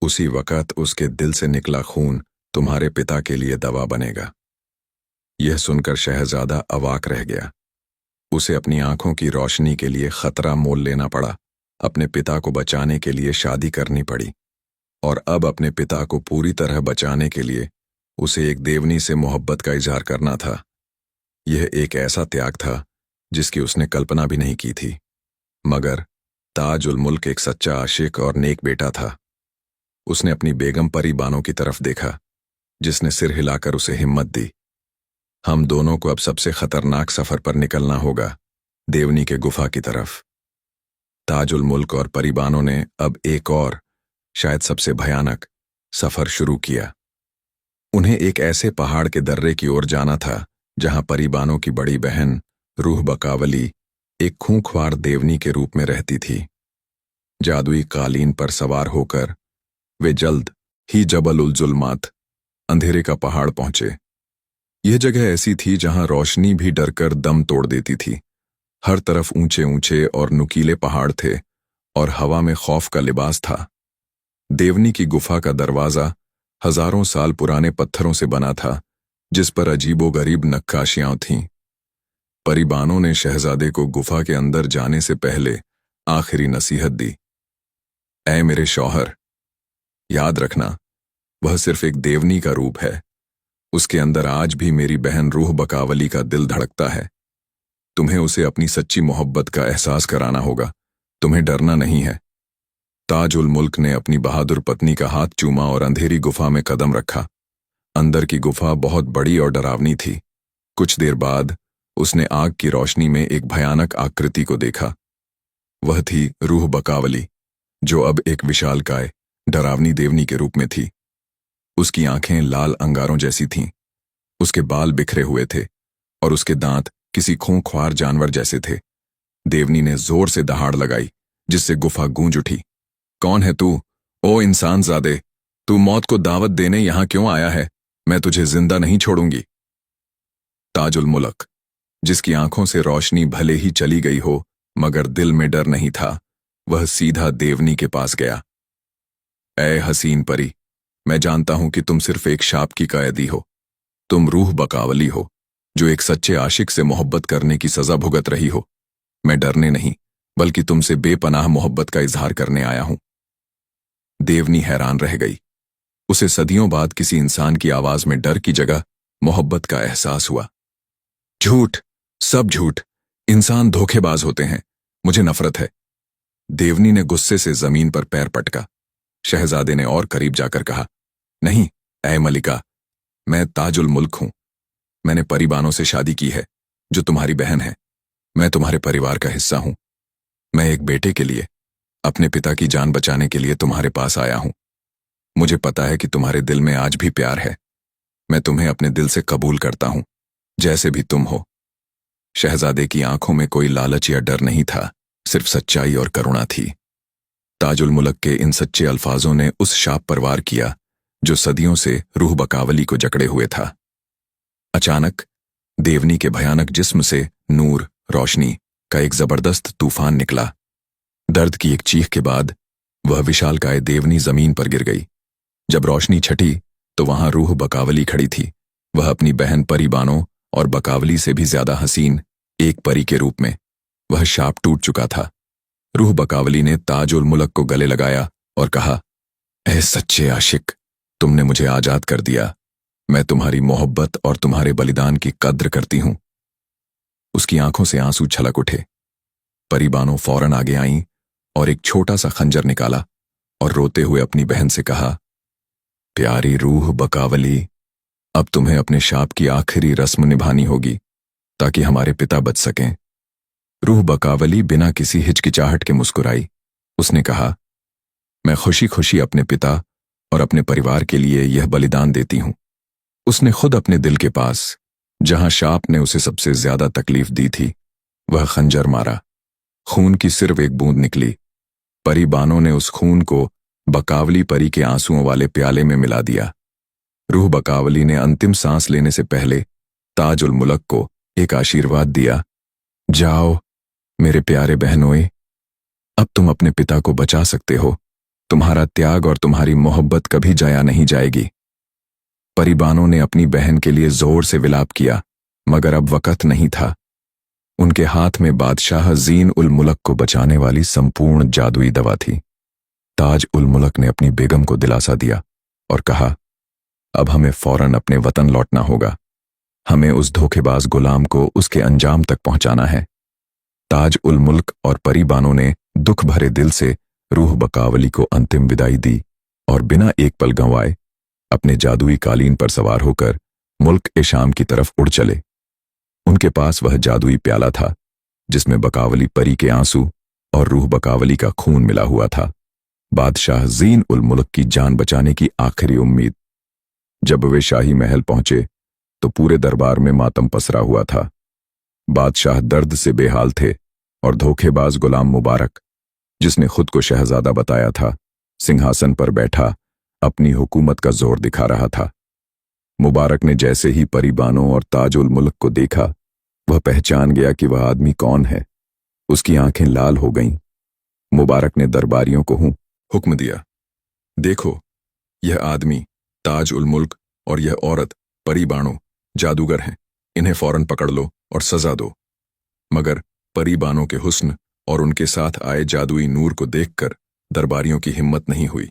उसी वक़्त उसके दिल से निकला खून तुम्हारे पिता के लिए दवा बनेगा। यह सुनकर शहजादा अवाक रह गया। उसे अपनी आंखों की रोशनी के लिए खतरा मोल लेना पड़ा। अपने पिता को बचाने के लिए शादी करनी पड़ी और अब अपने पिता को पूरी तरह बचाने के लिए उसे एक देवनी से मोहब्बत का इजहार करना था। यह एक ऐसा त्याग था जिसकी उसने कल्पना भी नहीं की थी, मगर ताज उल मुल्क एक सच्चा आशिक और नेक बेटा था। उसने अपनी बेगम परी बानो की तरफ देखा, जिसने सिर हिलाकर उसे हिम्मत दी। हम दोनों को अब सबसे खतरनाक सफर पर निकलना होगा, देवनी के गुफा की तरफ। ताज उल मुल्क और परी बानो ने अब एक और, शायद सबसे भयानक सफर शुरू किया। उन्हें एक ऐसे पहाड़ के दर्रे की ओर जाना था जहां परी बानो की बड़ी बहन रूह बकावली एक खूंखार देवनी के रूप में रहती थी। जादुई कालीन पर सवार होकर वे जल्द ही जबल उल जुल्मात, अंधेरे का पहाड़ पहुंचे। यह जगह ऐसी थी जहां रोशनी भी डरकर दम तोड़ देती थी। हर तरफ ऊंचे ऊंचे और नुकीले पहाड़ थे और हवा में खौफ का लिबास था। देवनी की गुफा का दरवाजा हजारों साल पुराने पत्थरों से बना था, जिस पर अजीबोगरीब नक्काशियां थीं। परिबानों ने शहजादे को गुफा के अंदर जाने से पहले आखिरी नसीहत दी। ऐ मेरे शौहर, याद रखना, वह सिर्फ एक देवनी का रूप है। उसके अंदर आज भी मेरी बहन रूह बकावली का दिल धड़कता है। तुम्हें उसे अपनी सच्ची मोहब्बत का एहसास कराना होगा। तुम्हें डरना नहीं है। ताज उल मुल्क ने अपनी बहादुर पत्नी का हाथ चूमा और अंधेरी गुफा में कदम रखा। अंदर की गुफा बहुत बड़ी और डरावनी थी। कुछ देर बाद उसने आग की रोशनी में एक भयानक आकृति को देखा। वह थी रूह बकावली, जो अब एक विशालकाय डरावनी देवनी के रूप में थी। उसकी आंखें लाल अंगारों जैसी थीं, उसके बाल बिखरे हुए थे और उसके दांत किसी खूंखार जानवर जैसे थे। देवनी ने जोर से दहाड़ लगाई, जिससे गुफा गूंज उठी। कौन है तू, ओ इंसानजादे? तू मौत को दावत देने यहां क्यों आया है? मैं तुझे जिंदा नहीं छोड़ूंगी। ताजुल मुल्क, जिसकी आंखों से रोशनी भले ही चली गई हो मगर दिल में डर नहीं था, वह सीधा देवनी के पास गया। ऐ हसीन परी, मैं जानता हूं कि तुम सिर्फ एक शाप की कैदी हो। तुम रूह बकावली हो, जो एक सच्चे आशिक से मोहब्बत करने की सजा भुगत रही हो। मैं डरने नहीं, बल्कि तुमसे बेपनाह मोहब्बत का इजहार करने आया हूं। देवनी हैरान रह गई। उसे सदियों बाद किसी इंसान की आवाज में डर की जगह मोहब्बत का एहसास हुआ। झूठ, सब झूठ। इंसान धोखेबाज होते हैं। मुझे नफरत है। देवनी ने गुस्से से जमीन पर पैर पटका। शहजादे ने और करीब जाकर कहा, नहीं ऐ मलिका, मैं ताजुल मुल्क हूं। मैंने परिबानों से शादी की है, जो तुम्हारी बहन है। मैं तुम्हारे परिवार का हिस्सा हूं। मैं एक बेटे के लिए, अपने पिता की जान बचाने के लिए तुम्हारे पास आया हूं। मुझे पता है कि तुम्हारे दिल में आज भी प्यार है। मैं तुम्हें अपने दिल से कबूल करता हूं, जैसे भी तुम हो। शहजादे की आंखों में कोई लालच या डर नहीं था, सिर्फ सच्चाई और करुणा थी। ताजुल मुल्क के इन सच्चे अल्फाजों ने उस शाप पर वार किया, जो सदियों से रूह बकावली को जकड़े हुए था। अचानक देवनी के भयानक जिस्म से नूर, रोशनी का एक जबरदस्त तूफान निकला। दर्द की एक चीख के बाद वह विशालकाय देवनी जमीन पर गिर गई। जब रोशनी छटी तो वहां रूह बकावली खड़ी थी। वह अपनी बहन परिबानों और बकावली से भी ज्यादा हसीन एक परी के रूप में। वह शाप टूट चुका था। रूह बकावली ने ताज उल मुल्क को गले लगाया और कहा, ऐ सच्चे आशिक, तुमने मुझे आजाद कर दिया। मैं तुम्हारी मोहब्बत और तुम्हारे बलिदान की कद्र करती हूं। उसकी आंखों से आंसू छलक उठे। परिबानों फौरन आगे आईं और एक छोटा सा खंजर निकाला और रोते हुए अपनी बहन से कहा, प्यारी रूह बकावली, अब तुम्हें अपने शाप की आखिरी रस्म निभानी होगी, ताकि हमारे पिता बच सकें। रूह बकावली बिना किसी हिचकिचाहट के मुस्कुराई। उसने कहा, मैं खुशी खुशी अपने पिता और अपने परिवार के लिए यह बलिदान देती हूं। उसने खुद अपने दिल के पास, जहां शाप ने उसे सबसे ज्यादा तकलीफ दी थी, वह खंजर मारा। खून की सिर्फ एक बूंद निकली। परिबानों ने उस खून को बकावली परी के आंसुओं वाले प्याले में मिला दिया। रूह बकावली ने अंतिम सांस लेने से पहले ताज उल मुल्क को एक आशीर्वाद दिया, जाओ मेरे प्यारे बहनोए, अब तुम अपने पिता को बचा सकते हो। तुम्हारा त्याग और तुम्हारी मोहब्बत कभी जाया नहीं जाएगी। परिबानों ने अपनी बहन के लिए जोर से विलाप किया, मगर अब वक्त नहीं था। उनके हाथ में बादशाह जीन उल मुल्क को बचाने वाली संपूर्ण जादुई दवा थी। ताज उल मुल्क ने अपनी बेगम को दिलासा दिया और कहा, अब हमें फौरन अपने वतन लौटना होगा। हमें उस धोखेबाज गुलाम को उसके अंजाम तक पहुंचाना है। ताज उल मुल्क और परिबानों ने दुख भरे दिल से रूह बकावली को अंतिम विदाई दी और बिना एक पल गंवाए अपने जादुई कालीन पर सवार होकर मुल्क ए शाम की तरफ उड़ चले। उनके पास वह जादुई प्याला था, जिसमें बकावली परी के आंसू और रूह बकावली का खून मिला हुआ था। बादशाह जीन उल मुल्क की जान बचाने की आखिरी उम्मीद। जब वे शाही महल पहुंचे तो पूरे दरबार में मातम पसरा हुआ था। बादशाह दर्द से बेहाल थे और धोखेबाज गुलाम मुबारक, जिसने खुद को शहजादा बताया था, सिंहासन पर बैठा अपनी हुकूमत का जोर दिखा रहा था। मुबारक ने जैसे ही परिबानों और ताज उल मुल्क को देखा, वह पहचान गया कि वह आदमी कौन है। उसकी आंखें लाल हो गईं। मुबारक ने दरबारियों को हुक्म दिया, देखो, यह आदमी ताज उल मुल्क और यह औरत परिबानों जादूगर हैं, इन्हें फौरन पकड़ लो और सजा दो। मगर परी बानों के हुस्न और उनके साथ आए जादुई नूर को देखकर दरबारियों की हिम्मत नहीं हुई।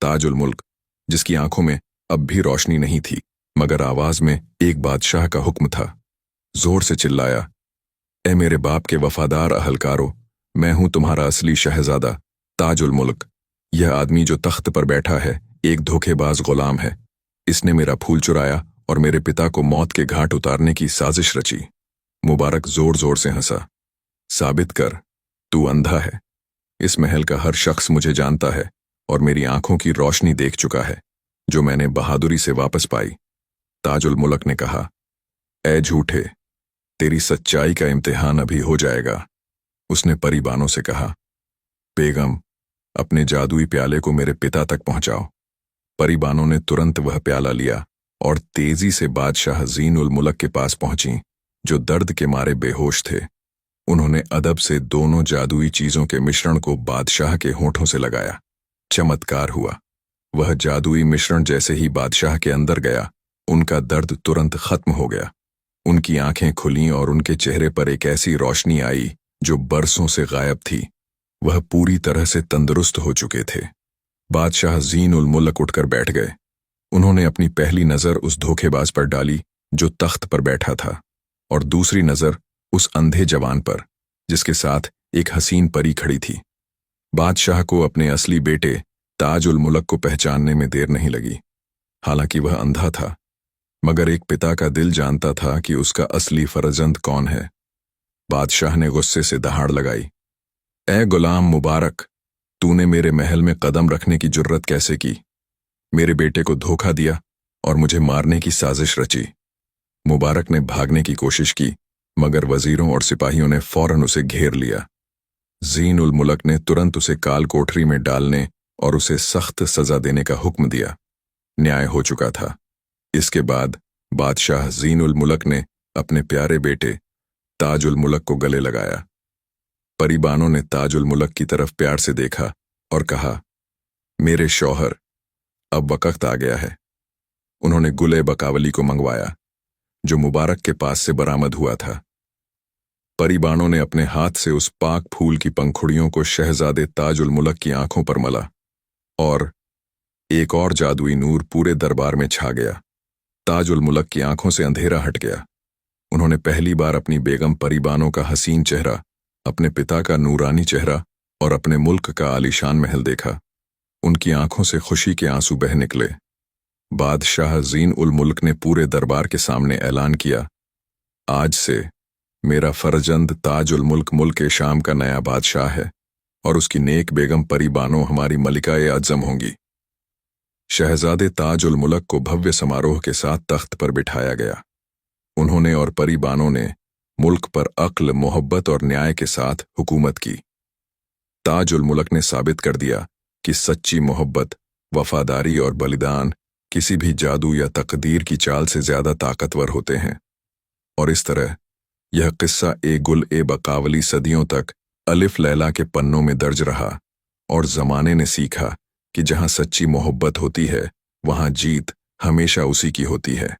ताजुल मुल्क, जिसकी आंखों में अब भी रोशनी नहीं थी, मगर आवाज में एक बादशाह का हुक्म था, जोर से चिल्लाया, ए मेरे बाप के वफादार अहलकारों, मैं हूं तुम्हारा असली शहजादा ताजुल मुल्क। यह आदमी जो तख्त पर बैठा है एक धोखेबाज गुलाम है। इसने मेरा फूल चुराया और मेरे पिता को मौत के घाट उतारने की साजिश रची। मुबारक जोर जोर से हंसा। साबित कर, तू अंधा है। इस महल का हर शख्स मुझे जानता है और मेरी आंखों की रोशनी देख चुका है, जो मैंने बहादुरी से वापस पाई। ताजुल मुल्क ने कहा, ए झूठे, तेरी सच्चाई का इम्तिहान अभी हो जाएगा। उसने परी बानों से कहा, बेगम, अपने जादुई प्याले को मेरे पिता तक पहुंचाओ। परी बानों ने तुरंत वह प्याला लिया और तेजी से बादशाह ज़ीन उल मुल्क के पास पहुंची, जो दर्द के मारे बेहोश थे। उन्होंने अदब से दोनों जादुई चीजों के मिश्रण को बादशाह के होठों से लगाया। चमत्कार हुआ। वह जादुई मिश्रण जैसे ही बादशाह के अंदर गया, उनका दर्द तुरंत खत्म हो गया। उनकी आंखें खुलीं और उनके चेहरे पर एक ऐसी रोशनी आई जो बरसों से गायब थी। वह पूरी तरह से तंदुरुस्त हो चुके थे। बादशाह ज़ीन उल मुल्क उठकर बैठ गए। उन्होंने अपनी पहली नजर उस धोखेबाज पर डाली जो तख्त पर बैठा था, और दूसरी नजर उस अंधे जवान पर जिसके साथ एक हसीन परी खड़ी थी। बादशाह को अपने असली बेटे ताज उल मुल्क को पहचानने में देर नहीं लगी। हालांकि वह अंधा था, मगर एक पिता का दिल जानता था कि उसका असली फर्जंद कौन है। बादशाह ने गुस्से से दहाड़ लगाई, ए गुलाम मुबारक, तूने मेरे महल में कदम रखने की जुर्रत कैसे की? मेरे बेटे को धोखा दिया और मुझे मारने की साजिश रची। मुबारक ने भागने की कोशिश की, मगर वजीरों और सिपाहियों ने फौरन उसे घेर लिया। ज़ीन उल मुल्क ने तुरंत उसे काल कोठरी में डालने और उसे सख्त सजा देने का हुक्म दिया। न्याय हो चुका था। इसके बाद बादशाह ज़ीन उल मुल्क ने अपने प्यारे बेटे ताज उल मुल्क को गले लगाया। परी बानों ने ताज उल मुल्क की तरफ प्यार से देखा और कहा, मेरे शौहर, अब वक्त आ गया है। उन्होंने गुले बकावली को मंगवाया, जो मुबारक के पास से बरामद हुआ था। परी बानों ने अपने हाथ से उस पाक फूल की पंखुड़ियों को शहजादे ताज उल मुल्क की आंखों पर मला, और एक और जादुई नूर पूरे दरबार में छा गया। ताज उल मुल्क की आंखों से अंधेरा हट गया। उन्होंने पहली बार अपनी बेगम परी बानों का हसीन चेहरा, अपने पिता का नूरानी चेहरा और अपने मुल्क का आलीशान महल देखा। उनकी आंखों से खुशी के आंसू बह निकले। बादशाह ज़ीन उल मुल्क ने पूरे दरबार के सामने ऐलान किया, आज से मेरा फर्जंद ताज उल मुल्क मुल्क शाम का नया बादशाह है और उसकी नेक बेगम परी बानो हमारी मलिका-ए आज़म होंगी। शहजादे ताज उल मुल्क को भव्य समारोह के साथ तख्त पर बिठाया गया। उन्होंने और परी बानों ने मुल्क पर अक्ल, मोहब्बत और न्याय के साथ हुकूमत की। ताज उल मुल्क ने साबित कर दिया कि सच्ची मोहब्बत, वफादारी और बलिदान किसी भी जादू या तकदीर की चाल से ज्यादा ताकतवर होते हैं। और इस तरह यह किस्सा ए गुल ए बकावली सदियों तक अलिफ लैला के पन्नों में दर्ज रहा, और जमाने ने सीखा कि जहां सच्ची मोहब्बत होती है, वहां जीत हमेशा उसी की होती है।